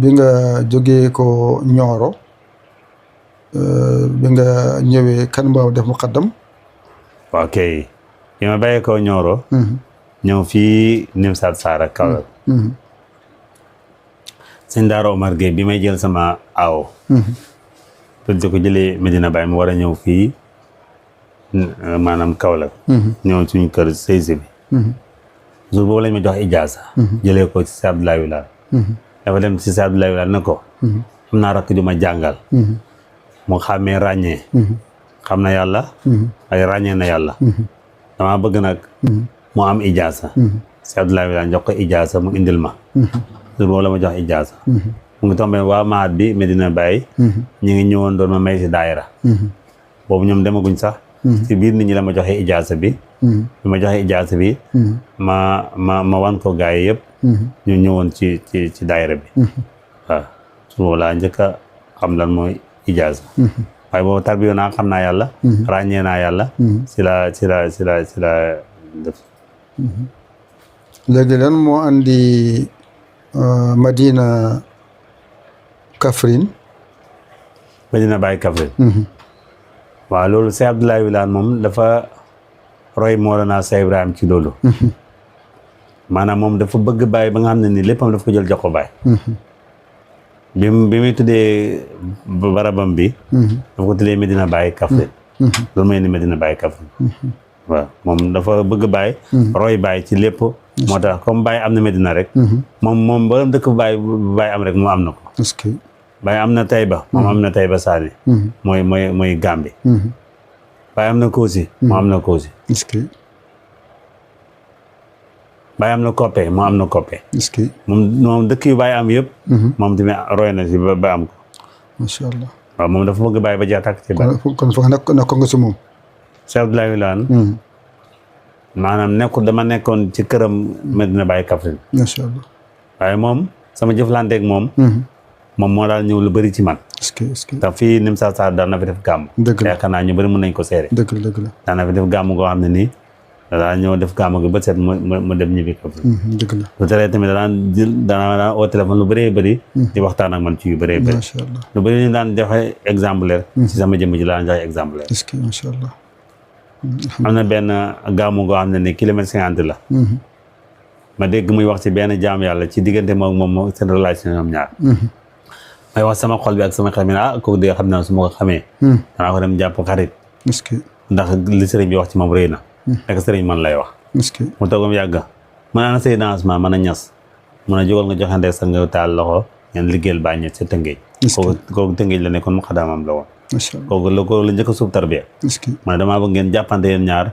bi nga jógee ko Nioro bi nga ñëwee kan moo def muqaddam ok bi ma bàyyee ko Nioro ñëw fii Nimsaat Saara Kaolack sëñ Daara Omar Gueye bi may jël sama aawo tudde ko jëlee Medina Baye mu war a ñëw fii maanaam Kaolack ñëw suñu kër sëysi bi jour boobu lañ ma jox ijaasa jëlee ko ci Sëñ Abdoulaye Wilane dafa dem ci Sëñ Abdoulaye Wilane ne ko am naa rakk ju ma jàngal mu xàmmee ràññee xam na yàlla ay ràññee na yàlla dama bëgg nag mu am ijaasa Sëñ Abdoulaye Wilane jox ko ijaasa mu indil ma jour boobu la ma jox ijaasa mu ngi tombé waa maat bi Medina Baye ñu ngi ñëwoon doon ma may si daayira boobu ñoom demaguñ sax ci biir nit ñi la ma joxee ijaasa bi bi ma joxee ijaasa bi ma wan ko gaay yëpp ñu ñëwoon ci daayira bi waaw su boobu laa njëkk a xam lan mooy ijaasa waaye boobu tarbiyo naa xam naa yàlla ràññee naa yàlla si la def léegi lan moo andi Madina Kaffrine Medina Baye Kaffrine waaw loolu Sëñ Abdoulaye Wilane moom dafa roy Mawlana Cheikh Ibrahim ci loolu maanaam moom dafa bëgg Baye ba nga xam ne ni léppam dafa ko jël jox ko Baye bi muy tuddee barabam bi dafa ko tuddee Medina Baye Kaffrine loolu mooy ni Medina Baye Kaffrine waaw moom dafa bëgg Baye roy Baye ci lépp moo tax comme Baye am na Medina rek moom ba dëkk Baye am rek moom am na ko Baye am na Taïba moom am na Taïba Sané mooy Gambie Baye am na Kossy moom am na Kossy Baye am na Koppé moom am na Koppé moom dëkk yu Baye am yëpp moom tamit roy na si ba am ko macha allah waaw moom dafa bëgg Baye ba jeex tàkk ci Baye kon foog nekk nga si moom Sëñ Abdoulaye Wilane maanaam nekkul dama nekkoon ci këram Medina Baye Kaffrine. macha allah. waaye moom sama jëflanteeg moom. moom moo daal ñëw lu bëri ci man. est-ce que te fii Nimsa Sarr daan na fi def gàmm. dëgg la yaakaar naa ñu bëri mën nañ ko seere. dëgg la dëgg la. daan na fi def gàmm goo xam ne nii danaa ñëw def gàmm gi ba set mu dem ñibbi Kaffrine. dëgg la. lu teree tamit danaa oo téléphone lu bëree bëri. di waxtaan ak man ci yu bëree bëri. macha allah. lu bëri ñu daan joxe exemplaire. ci sama jëmm ji la daan joxe exemplaire. est-ce que macha allah. am na benn gàmm goo xam ne nii kilomètre 50 la. ma dégg muy wax ci benn jaam yàlla ci diggante moom seen relation ñoom ñaar. may wax sama xol bi ak sama xel mi kooku de xam naa su ma ko xamee. danaa ko dem jàpp xarit. est-ce que. ndax li sëriñ bi wax ci moom rëy na. nekk sëriñ man lay wax. est-ce que. mu toogam yàgg mën naa say dansement mën a ñas mën a jógal nga joxante sa nga taal loxo ngeen liggéeyal bàññe sa tëngéej. kooku tëngéej la nekkoon mu xadaamam la woon. macha allah kooku la njëkk a suub tarbiya. est-ce que. man damaa bëgg ngeen jàppante yéen ñaar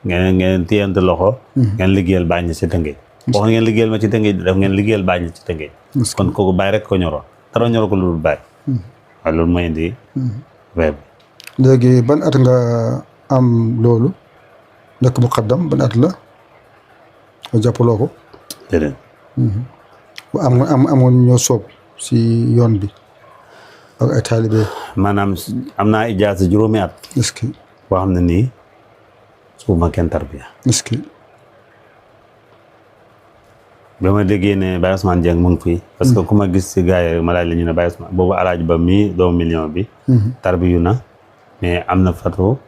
ngeen téyante loxo. ngeen liggéeyal bàññe sa tëngéej. wax ngeen liggéeyal ma ci tëngéej def ngeen liggéeyal bàññe ci tëngéej. kon kooku bàyyi rek ko ñoroo dara ñoroo ko lu dul bàyyi. waaw loolu mooy indi. web. léegi ban at nga am loolu nekk muqaddam ban at la nga jàppaloo ko. déedéet. amoon ñoo soob si yoon bi ak ay taalibe. maanaam am naa ijaasa juróomi at. est-ce que. boo xam ne nii suuma kenn tarbiya. est-ce que. ba ma déggee ne Baye Ousmane Dieng mu ngi fii parce que ku ma gis si gars yi ma laaj la ñu ne Baye Ousmane boobu alaaji ba mii doomu million bi. tarbiyu na mais am na fatu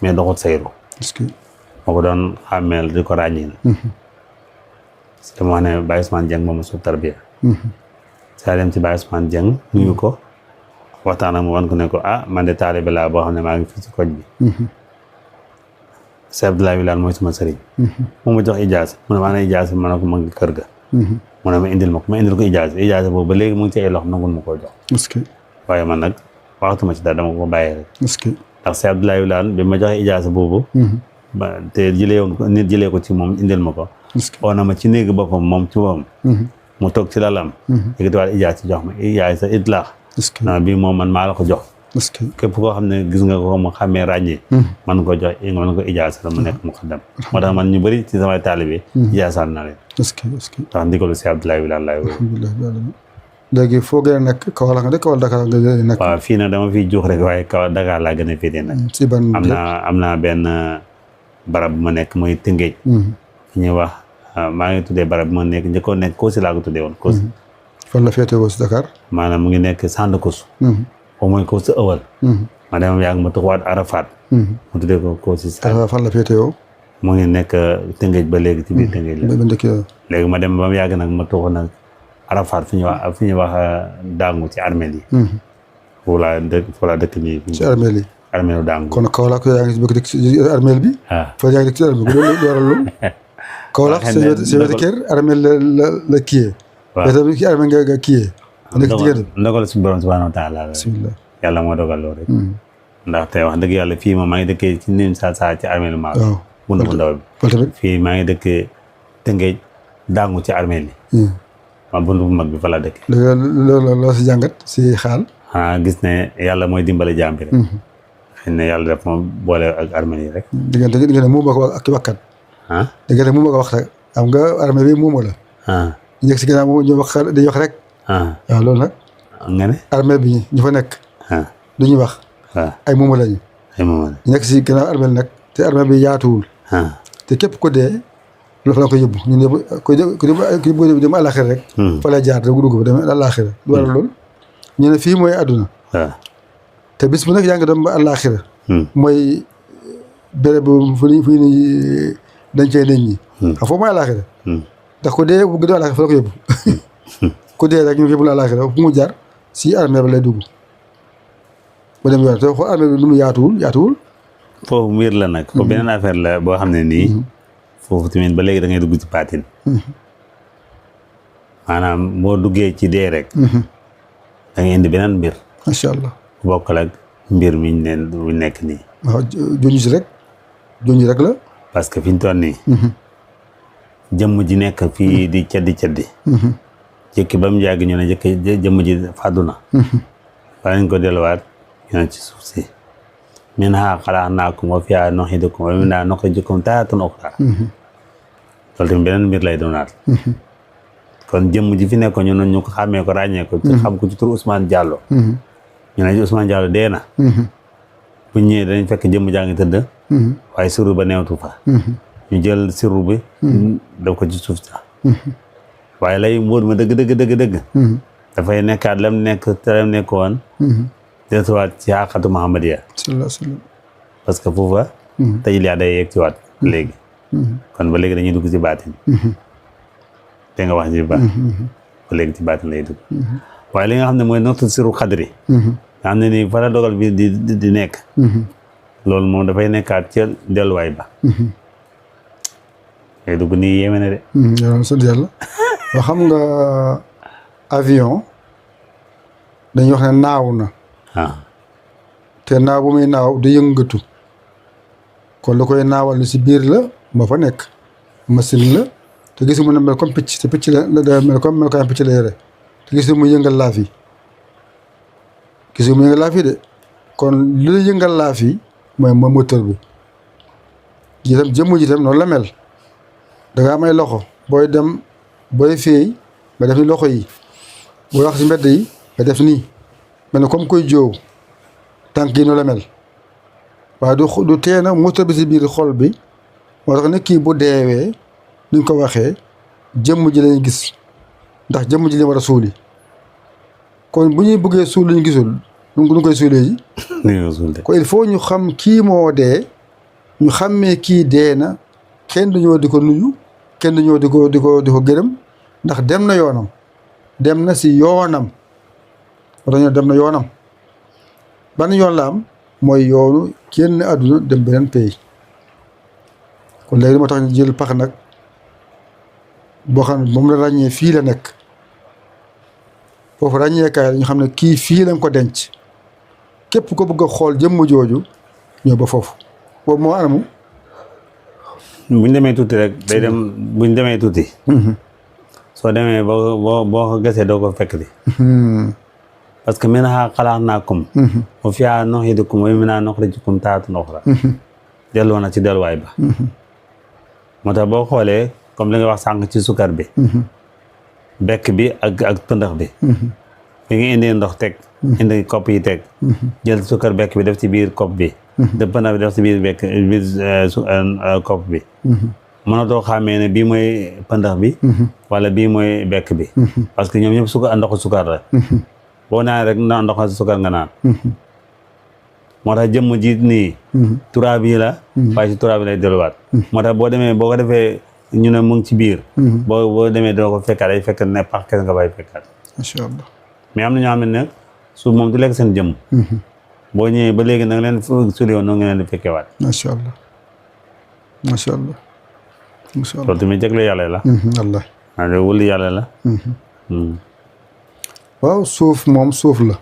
mais doxut sayru. est-ce que. moo ko doon xàmmeel di ko ràññil. parce que ma wax ne Baye Ousmane Dieng moom suuf tarbiya. saa dem ci Baye Ousmane Dieng nuyu ko waxtaan ak mu wan ko ne ko man de taalibe laa boo xam ne maa ngi fii ci koñ bi. Cheikh Abdoulaye Wilane mooy suma sëriñ. mu ma jox ijaasa mu ne maa ne ijaasa ma ne ko ma ngi kër ga. mu ne ma indil ma ko ijaasa boobu ba léegi mu ngi ci ay loxo nangul ma koo jox. est-ce que. waaye man nag waxtuma ci dara dama ko bàyyee rek. est-ce que. ndax Cheikh Abdoulaye Wilane bi ma joxe ijaasa boobu. te nit jëlee ko ci moom indil ma ko. est-ce que. oo na ma ci néegi boppam moom ci boppam. mu toog ci lalam. yëkkatiwaat ijaasa jox ma ijaasa itlaax. est-ce que. bii moom man maa la ko jox. est-ce que. képp koo xam ne gis nga ko mu xàmmee ràññee. man ko jox man ko ijaasa la mu nekk mu xaddam. moo tax man ñu bëri ci samay taalibe. ijaasaan na leen. est-ce que. est-ce que. ndax ndigalu Cheikh Abdoulaye Wilane laay wéy. alhamdulilah. léegi foo gën a nekk Kaolack nga dëkk wala Dakar nga gën a nekk. waaw fii nag dama fiy juux rek waaye Dakar laa gën a féetee nag. si ban. am naa benn barab bu ma nekk mooy Tëngéej. ñuy wax maa ngi tuddee barab bu ma nekk njëkkoon nekk Koosi laa ko tuddee woon Koosi. fan la féetewoo si Dakar. maanaam mu ngi nekk Sandkous. foofu mooy Koosi ëwal. ma dem yàgg ma tuxuwaat Arafat. mu tuddee ko Koosi. fan la féetewoo. mu ngi nekk Tëngéej ba léegi ci biir Tëngéej la. léegi ma dem ba mu yàgg nag ma tuxu nag Arafat fi ñuy wax Dangu ci armeel yi. foofu laa dëkk nii. ci armeel yi. armeelu Dangu. kon Kaolack yaa ngi bëgg dëkk ci armeel bi. waaw foofu yaa ngi dëkk ci armeel bi loolu waral loolu. Kaolack si wetu kër armeel la kiyee. waaw mais tamit ci armeel nga kiyee. nekk ci diggante bi ndogal suñu borom subhanahu wa taala la. bismillah. yàlla moo dogal loolu rek. ndaxte wax dëgg yàlla fii moom maa ngi dëkkee ci Nimsa Sarr ci armeelu Maal. waaw buntu bu ndaw bi. loolu tamit. fii maa ngi dëkkee Tëngéej Dangu ci armeel yi. ma buntu bu mag bi fa la dëkk. loolu loo si jàngat si xaal. xanaa gis ne yàlla mooy dimbale jaam bi rek. xëy na yàlla def moom boole ak armeel yi rek. diggante muuma ko ak wakkat. diggante muuma ko wax rek. xam nga armeel bi muuma la. ñu nekk si ginnaaw moom ñu wax dañuy wax rek. waaw loolu nag. nga ne. armeel bi ñu fa nekk. du ñuy wax. ay muuma lañu. ay muuma lañu. ñu nekk si ginnaaw armeel nag. te armeel bi yaatuwul. te képp ko dee. loolu fa la ko yóbbu ñun ñëpp ku dem àllaaxira rek. fa lay jaar dugg ba dem àllaaxira lu waral loolu. ñu ne fii mooy àdduna. te bis bu nekk yaa ngi dem ba àllaaxira. mooy béréb fu ñuy dencee nit ñi. xam foofu mooy àllaaxira. ndax ku dee bu gën a àllaaxira fa la ko yóbbu. ku dee rek ñu ngi yóbbu la àllaaxira fu mu jaar si armée ba lay dugg. ba dem yoon te xool armée bi nu mu yaatuwul. foofu mbir la nag. foofu beneen affaire la boo xam ne nii. foofu tamit ba léegi da ngay dugg ci paatin. maanaam boo duggee ci dee rek. da ngay indi beneen mbir. macha allah. bokkal ak mbir mi ñu nekk nii. waaw junj rek la. parce que fi ñu toll nii. jëmm ji nekk fii di caddi. jëkki ba mu yàgg ñu ne jëmm ji fàddu na. wala ñu ko delluwaat ñu ne ci suuf si. minhaa xalaqnaakum wa fiihaa nu'iidukum wa minhaa nuxrijukum taaratan uxraa loolu tamit beneen mbir lay doonaat kon jëmm ji fi nekkoon ñu ko xàmmee ko ràññee ko ci xam ko ci tur Ousmane Diallo ñu ne Ousmane Diallo dee na bu ñëwee dañ fekk jëmm jaa ngi tëdd waaye sirru ba neewtu fa ñu jël sirru bi def ko ci suuf sax waaye lay mbóot ma dëgg dafay nekkaat lam nekk woon dellusiwaat ci xaqatu Muhammadiya parce que foofa tey laa day yegg ci waat léegi kon ba léegi dañuy dugg ci baatin te nga wax ji ba léegi ci baatin lay dugg waaye li nga xam ne mooy notu siru xadri nga xam ne nii fa la dogal bi di nekk loolu moom dafay nekkaat ca delluwaay ba ngay dugg nii yéeme na de yàlla sant yàlla ba xam nga avion dañuy wax ne naaw na te naaw bu muy naaw di yëngatu kon lu koy naawal ni si biir la moo fa nekk machine la te gis mu ne mel comme picc te picc la mel comme mel ko am picc la yore te gis mu yëngal laaf yi mu yëngal laaf yi de kon li la yëngal laaf yi mooy moteur bi jiitam jëmm jiitam noonu la mel da nga am ay loxo booy dem booy féey nga def ni loxo yi booy wax si mbedd yi nga def nii mel ne comme koy joow tànk yi noonu la mel waaye du tee nag moteur bi si biir xol bi moo tax ne kii bu deewee ni ñu ko waxee jëmm ji lañuy gis ndax jëmm ji lañ war a suuli kon bu ñuy bëggee suul lañu gisul nu koy suulee ji kon il faut ñu xam kii moo dee ñu xàmmee kii dee na kenn du ñëw di ko nuyu kenn du ñëw di ko gërëm ndax dem na yoonam dem na si yoonam dañoo dem na yoonam ban yoon la am mooy yoonu kenn àdduna dem beneen pays kon léegi moo tax ñu jël pax nag boo xam ne moom la ràññee fii la nekk foofu ràññeekaay la ñu xam ne kii fii lañ ko denc képp ko bëgg a xool jëmm jooju ñëw ba foofu boobu moo anamu buñ demee tuuti rek day dem buñ demee tuuti soo demee boo ko gasee doo ko fekk di parce que minhaa xalaqnaakum wa fiihaa nu'iidukum wa minhaa nuxrijukum taaratan uxraa delloo na ci delluwaay ba moo tax boo xoolee comme li nga wax sànq ci sukar bi bekk bi ak pëndax bi bi nga indi ndox teg indi kopp yi teg jël sukar bekk bi def ci biir kopp bi def pëndax bi def ci biir bekk kopp bi mënatoo xàmmee ne bii mooy pëndax bi wala bii mooy bekk bi parce que ñoom ñëpp sukar ndoxu sukar la boo naan rek ndoxu sukar nga naan moo tax jëmm ji nii turaab yi la waaye ci turaab yi lay delluwaat moo tax boo demee boo ko defee ñu ne mu ngi ci biir boo demee doo ko fekkaat ay fekk ne pax kese nga bay fekkaat macha allah mais am na ñoo xam ne nag suuf moom du lekk seen jëmm boo ñëwee ba léegi nag leen suli woon noonu nga leen di fekkewaat macha allah macha allah loolu tamit jagle yàlla la wallahi waaw wuli yàlla la waaw suuf moom suuf la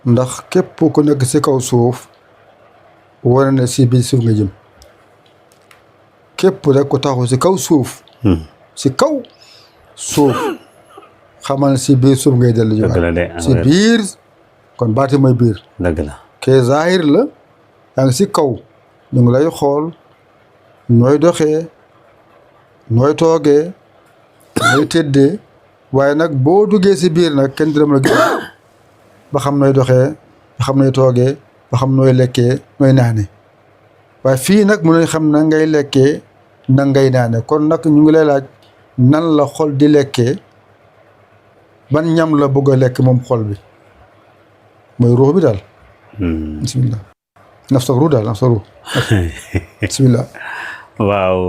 ndax képp ku nekk si kaw suuf wane ne si biir suuf nga jëm képp rek ku taxu si kaw suuf si kaw suuf xamal ne si biir suuf ngay dellu jiwaat si biir kon baati mooy biir dëgg la ke zahir la yaa ngi si kaw ñu ngi lay xool nooy doxee nooy toogee nooy tëddee waaye nag boo duggee si biir nag kenn dina mën a gis ba xam nooy doxee ba xam nooy toogee ba xam nooy lekkee nooy naane waaye fii nag mën nañ xam na ngay lekkee na ngay naane kon nag ñu ngi lay laaj nan la xol di lekkee ban ñam la bëgg a lekk moom xol bi mooy ruux bi daal bismillah naf sa ruux daal naf sa ruux bismillah waaw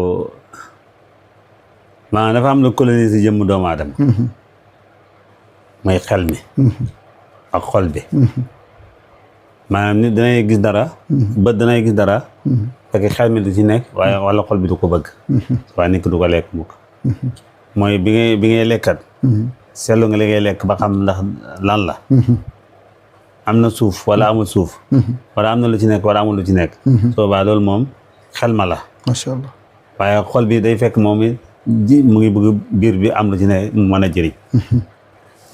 maanaam dafa am lu coloniser jëmm doomu aadama mooy xel mi ak xol bi maanaam nit danay gis dara bët danay gis dara fekk xel mi du ci nekk waaye wala xol bi du ko bëgg waaye nit ki du ko lekk mukk mooy bi ngay lekkat seetlu nga li ngay lekk ba xam ndax lan la am na suuf wala amul suuf wala am na lu ci nekk wala amul lu ci nekk soo baa loolu moom xel ma la macha allah waaye xol bi day fekk moom it mu ngi bëgg biir bi am lu ci ne mu mën a jëriñ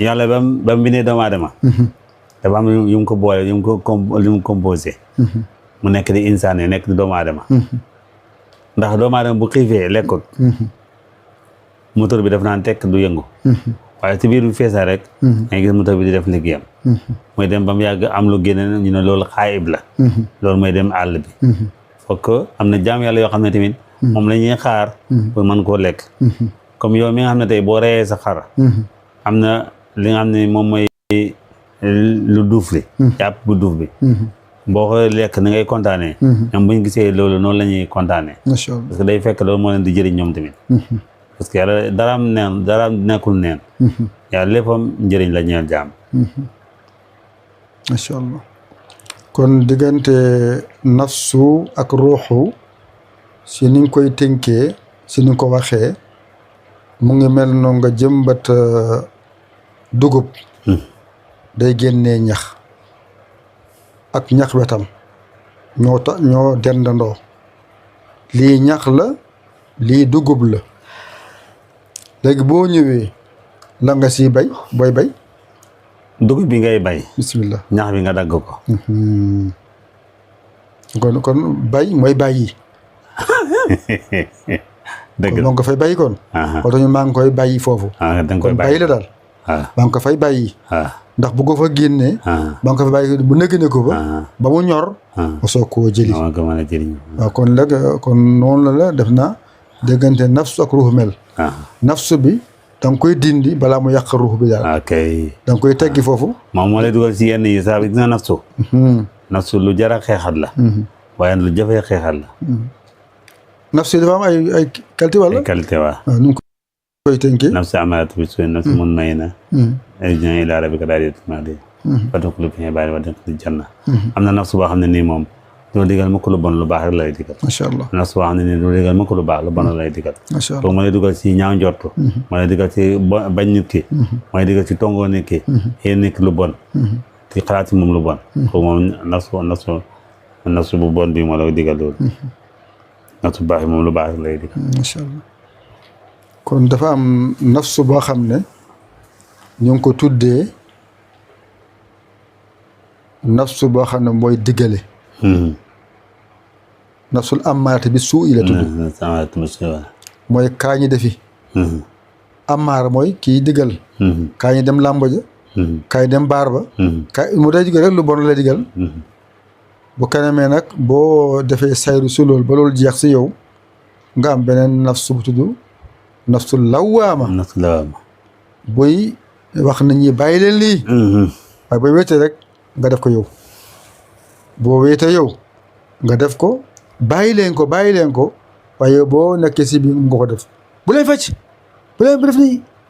yàlla ba mu bindee doomu aadama dafa am yu mu ko boole yu mu composé mu nekk di insaan yi nekk di doomu aadama ndax doomu aadama bu xiifee lekkut moteur bi def naan tekk du yëngu waaye ci biir bi feesa rek ngay gis moteur bi di def liggéeyam mooy dem ba mu yàgg am lu génne ñu ne loolu xaayib la loolu mooy dem àll bi fokk am na jaam yàlla yoo xam ne tamit moom la ñuy xaar pour mën koo lekk comme yow mi nga xam ne tey boo reyee sa xar am na li nga xam ne moom mooy lu duuf li yàpp bu duuf bi boo ko lekk ni ngay kontaanee ñoom buñ gisee loolu noonu la ñuy kontaanee parce que day fekk loolu moo leen di jëriñ ñoom tamit parce que yàlla daraam nekkul neen yàlla léppam njëriñ la ñeel jaam macha allah kon diggante nafsu ak ruuxu si ni nga koy tënkee si ni nga ko waxee mu ngi mel noonu nga jëmbat dugub day génnee ñax ak ñax wetam ñoo dendandoo lii ñax la lii dugub la léegi boo ñëwee la nga si bay booy bay dugub bi ngay bay bismillah ñax bi nga dagg ko kon bay mooy bàyyi dëgg la donc nga fay bàyyi kon wala ñu maa ngi koy bàyyi foofu kon bàyyi la daal maa ngi ko fay bàyyi ndax bu ko fa génnee maa ngi ko fa bàyyi bu nëgg ne ko ba mu ñor ba soog koo jëli waaw kon nag kon noonu la def na diggante nafsu ak ruux mel nafsu bi da nga koy dindi balaa mu yàq ruux bi daal ok da nga koy teggi foofu moom moo lay dugal si yenn yi saa bi gis nga nafsu lu jar a xeexat la waaye lu jafee xeexat la nafsu dafa am ay qualité wala ay qualité waaw nu ngi koy tënkee nafsu amaaratu bi suu'in nafsu mutma'inna irji'i ilaa rabbika raadiyatan mardiyatan fadxuli fi ibaadi wadxuli janna am na nafsu boo xam ne nii moom doo digal mukk lu bon lu baax rek lay digal macha allah nafsu boo xam ne nii doo digal mukk lu baax lu bon lay digal macha allah donc moo lay dugal ci ñaaw njortu moo lay digal ci bañ nit ki moo lay digal ci tongoo nit ki yéen nit ki lu bon ci xalaat ci moom lu bon ko moom nafsu bu bon bi moo lay digal loolu nafsu bu baax bi moom lu baax rek lay digal macha allah kon dafa am nafsu boo xam ne ñu ngi ko tuddee nafsu boo xam ne mooy diggale nafsul ammaarate bi suu i la tudd mooy kaa ñi defi ammaar mooy kii digal kaa ñi dem làmb ja kaa ñi dem baar ba kaa mu day digal rek lu bon la digal bu kanamee nag boo defee sayru si loolu ba loolu jeex si yow nga am beneen nafsu bu tudd nafsu lawaama buy wax nit ñi bàyyi leen lii waaye booy wéetee rek nga def ko yow boo wéetee yow nga def ko bàyyi leen ko waaye boo nekkee si biir nga ko def bu leen fecc bu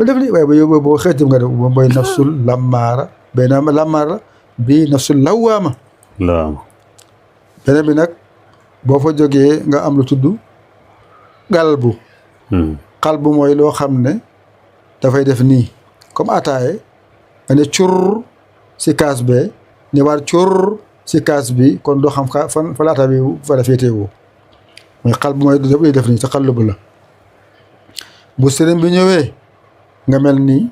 def nii waaye ba yow boo xeetim nga def mooy nafsul lamaara benn lamaara bi nafsul lawaama beneen bi nag boo fa jógee nga am lu tudd qalbu qalbu mooy loo xam ne dafay def nii comme ataaye nga ne cur si kaas bee ne war cur si kaas bi kon doo xam fan fa la ataa bi fa la féetewoo mooy qalbu mooy luy def nii sa qalbu la bu sëriñ bi ñëwee nga mel nii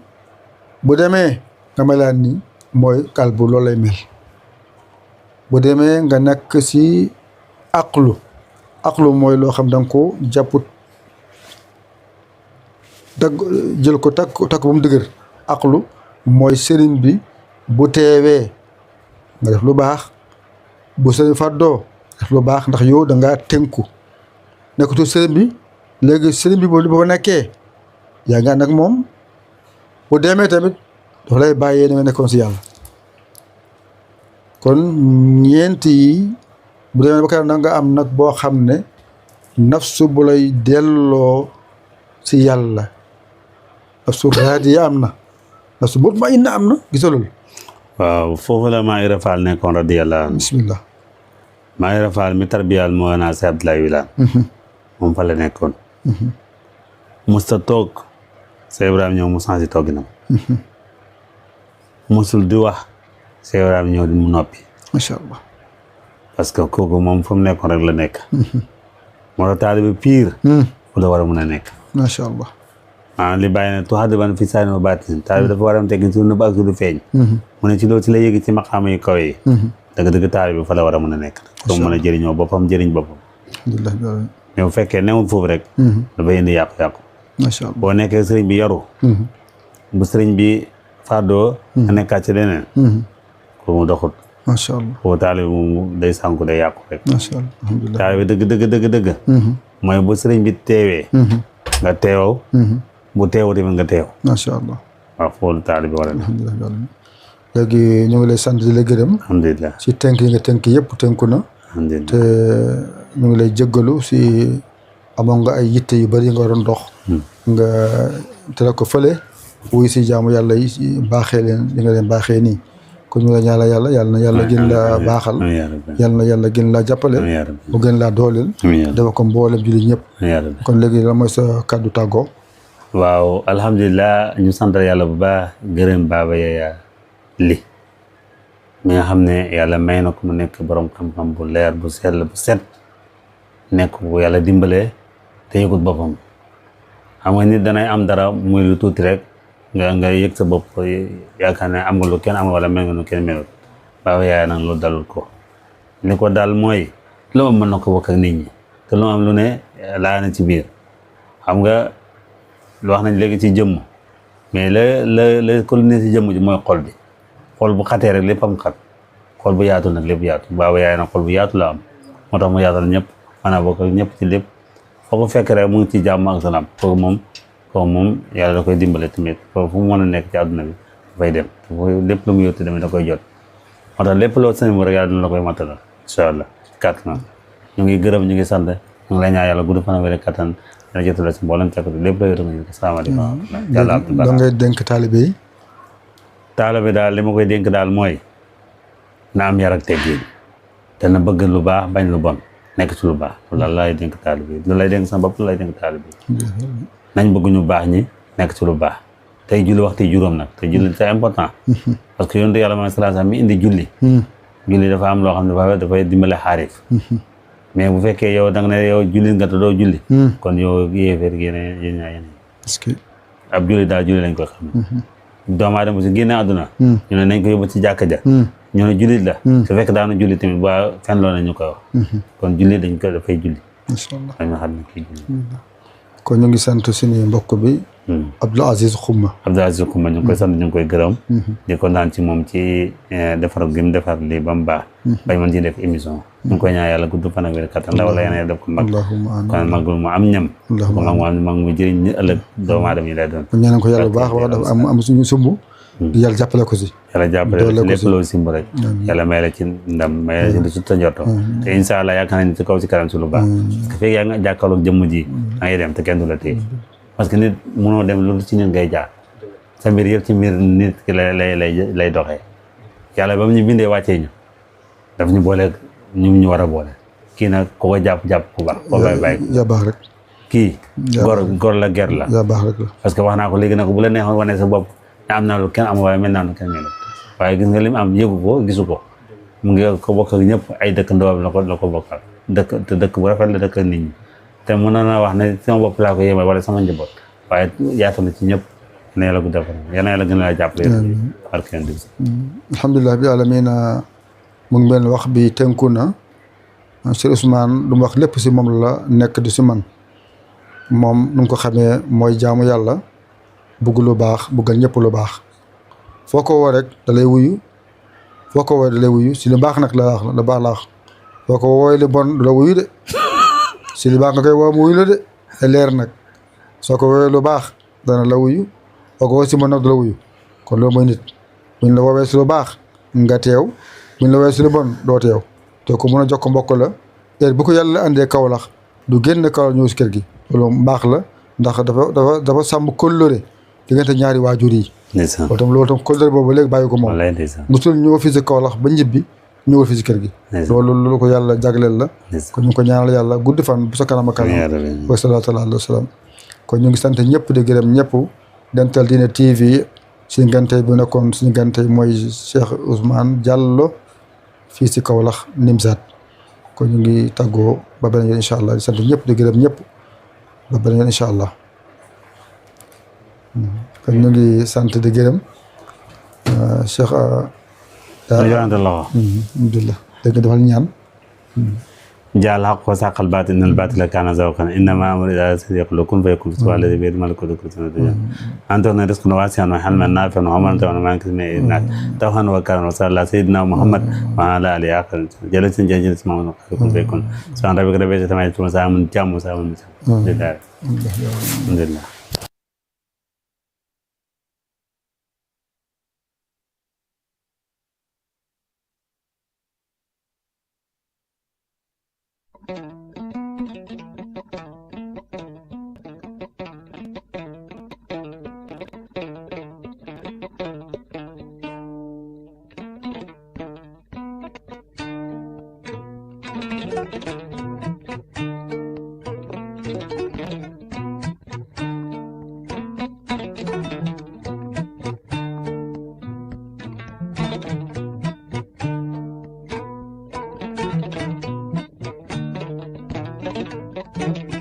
bu demee nga melaat nii mooy qalbu loolu lay mel bu demee nga nekk si aqlu mooy loo xam da nga ko jàpput jël ko takk ba mu dëgër aqlu mooy sëriñ bi bu teewee nga def lu baax bu sëriñ fàddoo def lu baax ndax yow da ngaa tënku nekkatu sëriñ bi léegi sëriñ bi boo nekkee yaa ngi ànd ak moom bu demee tamit dafa lay bàyyee na nga nekkoon si yàlla kon ñeent yi bu demee ba kanam da nga am nag boo xam ne nafsu bu lay delloo si yàlla nafsu raadiya am na nafsu mutmainna am na gisalul waaw foofu la Maayra Fall nekkoon radiyallahu anhu bismillah Maayra Fall mi tarbiyal moo naa si Abdoulaye Wilane moom fa la nekkoon musta toog Seex Ibrahima ñëw mu sansi tooginam musul di wax Seex Ibrahima ñëw di mu noppi macha allah parce que kooku moom fu mu nekkoon rek la nekk moo tax taalibe pire fu la war a mun a nekk macha allah li bàyyi ne tuxaadi ban fi saani wa baatin taalibe dafa war a am teggin ci lu nëbb ak lu feeñ mu ne ci loolu ci la yéegi ci maqaama yu kaw yi dëgg-dëgg taalibe bi fa la war a mën a nekk pour mën a jëriñoo boppam jëriñ boppam mais bu fekkee newul foofu rek dafay indi yàqu-yàqu macha allah boo nekkee sëriñ bi yaru bu sëriñ bi fàddoo nga nekkaat ci leneen ko mu doxut macha allah boo taalibe mu day sànku day yàqu rek macha allah alhamdulilah taalibe dëgg mooy bu sëriñ bi teewee nga teewaw bu teewu tamit nga teew macha allah waaw foofu taalibe war a ne alhamdulilah léegi ñu ngi lay sant di la gërëm alhamdulilah si tënk yi nga tënk yëpp tënku na alhamdulilah te ñu ngi lay jéggalu si amoon nga ay yitte yu bëri nga waroon dox nga tere ko fële wuy si jaamu yàlla yi si baaxee leen li nga leen baaxee nii kon ñu la ñaala yàlla yàlla na yàlla gën laa baaxal yàlla na yàlla gën laa jàppale mu gën laa dooleel dafa ko mboolem jullit ñëpp kon léegi la mooy sa kàddu tàggoo waaw alhamdulilah ñu sant yàlla bu baax gërëm Baba Yaya Ly mi nga xam ne yàlla may na ko mu nekk borom xam-xam bu leer bu sell bu set nekk bu yàlla dimbalee te yëgut boppam xam nga nit danay am dara muy lu tuuti rek nga yëg sa bopp yaakaar ne am nga lu kenn am wala mel nga lu kenn melut Baba Yaya nag loolu dalul ko li ko dal mooy lu am mën na ko bokk ak nit ñi te lu am lu ne laa na ci biir xam nga lu wax nañ léegi ci jëmm mais la ko lu ne ci jëmm ji mooy xol bi xol bu xatee rek lépp am xat xol bu yaatu nag lépp yaatu Baba Yaya nag xol bu yaatu la am moo tax mu yaatal ñëpp maanaam bokk ak ñëpp ci lépp foo ko fekk rek mu ngi ci jàmm ak salaam kooku moom yàlla da koy dimbale tamit foofu fu mu mën a nekk ci àdduna bi dafay dem lépp lu mu yóotu demee da koy jot moo tax lépp loo sëñ mu rek yàlla dina la koy matalal incha allah kàttan ñu ngi gërëm ñu ngi sant ñu ngi lay ñaan yàlla gudd fan wér kattan dana jotale si mboolem càkkatu lépp la yóotu nga ñu ko salaamaaleykum yàlla da ngay dénk taalibe yi taalibe daal li ma koy dénk daal mooy na am yar ak teggin te na bëgg lu baax bañ lu bon nekk ci lu baax loolu lay dénk taalibe yi loolu lay dénk sama bopp loolu lay dénk taalibe yi nañ bëgg ñu baax ñi nekk ci lu baax tey julli waxtu juróom nag te julli c'est important parce que yonent yàlla Muhammad sallallahu alayhi wasallam mi indi julli dafa am loo xam ne dafay dimbale xaarif mais bu fekkee yow da nga ne yow julli nga te doo julli kon yow yéeféer yéen parce que ab julli daal julli lañ koy xam doomu aadama bu si génne àdduna ñu ne nañ ko yóbbu ci jàkka ja ñu ne jullit la su fekk daanu julli tamit ba fen loo na ñu koy wax kon julli dañ ko dafay julli incha allah dañ xam ne kii julli kon ñu ngi sant suñu mbokk bi Abdou Aziz Khouma ñu ngi koy sant ñu ngi koy gërëm di ko naan ci moom ci defar gi mu defar lii ba mu baax bañ mën ci def émission ñu ngi koy ñaan yàlla gudd fan ak wér kattan la wala yéen def ko mag kon magul mu am ñam ko mag mu jëriñ ñi ëllëg doomu aadama yi lay doon ñaanal ko yàlla bu baax wax dafa am suñu sumb di yàlla jàppale ko si yàlla jàppale ko si lépp loo simb rek yàlla may la ci ndam may la ci lu sutta njorto te incha allah yaakaar nañ ci kaw ci kanam si lu baax parce que fekk yaa nga jàkkaarloog jëmm ji da ngay dem te kenn du la téye parce que nit mënoo dem loolu ci nit ngay jaar sa mbir yëpp ci mbir nit ki lay doxee yàlla ba mu ñu bindee wàccee ñu daf ñu boole ñu war a boole kii nag ko jàpp ku baax ko bàyyi ko yaa baax rek kii gor la ger la yaa baax rek la parce que wax naa ko léegi nag bu la neexoon wane sa bopp ne am naa lu kenn am waaye mel naa lu kenn melu waaye gis nga li mu am yëgu ko gisu ko mu ngi ko bokk ak ñëpp ay dëkk ndoom la ko bokkal dëkk bu rafet la dëkk nit ñi te mën na wax ne sama bopp laa ko yéeme wala sama njaboot waaye yaatu na ci ñëpp na yàlla ko defal yàlla gën laa jàppale barkeen di alhamdulilah bi alamin mu ngi mel wax bi tënku na Cheikh Ousmane lu mu wax lépp si moom la nekk di si man moom nu ko xamee mooy jaamu yàlla bugg lu baax buggal ñëpp lu baax foo ko woo rek da lay wuyu foo ko woo da lay wuyu si lu baax nag la wax lu baax la wax foo ko wooy li bon du la wuyu de si li baax nga koy woo mu wuyu la de te leer nag soo ko woowee lu baax dana la wuyu foo ko woo si mën nag du la wuyu kon loolu mooy nit buñ la woowee si lu baax nga teew buñ la woowee si lu bon doo teew te ko mën a jox ko mbokk la heure bu ko yàlla andee Kaolack du génn Kaolack ñëw si kër gi loolu mbaax la ndax dafa sàmm kóllëre diggante ñaari waajur yi loolu tam kóllëre boobu léegi bàyyi ko moom musul ñëw fii si Kaolack ba ñibbi ñëwul fii si kër gi loolu ko yàlla jagleel la kon ñu ngi ko ñaanal yàlla guddi fan bu sa kanam a kanam wa salaatu alayhi wa salaam kon ñu ngi sant ñëpp di gërëm ñëpp Dental Dine TV si ngante bi nekkoon suñu ngante mooy Cheikh Ousmane Diallo fii si Kaolack Nimzaat kon ñu ngi tàggoo ba beneen yoon incha allah di sant ñëpp di gërëm ñëpp ba beneen yoon incha allah kon ñu ngi sant di gërëm Cheikh alhamdulilah dégg nga defal ñaan جعل الحق وساق الباطل إن الباطل كان زوقا إنما أمر إذا يقول كن فيكون سبحان الذي بيده ملكوت كل شيء أنت رزق واسع وحلما نافعا وعملا وما كسم توها وكرما وصلى الله سيدنا محمد وعلى آله آخر جلس جنجل اسمه كن فيكون سبحان ربك رب العزة عما يصفون وسلام جام وسلام الحمد لله Thank you.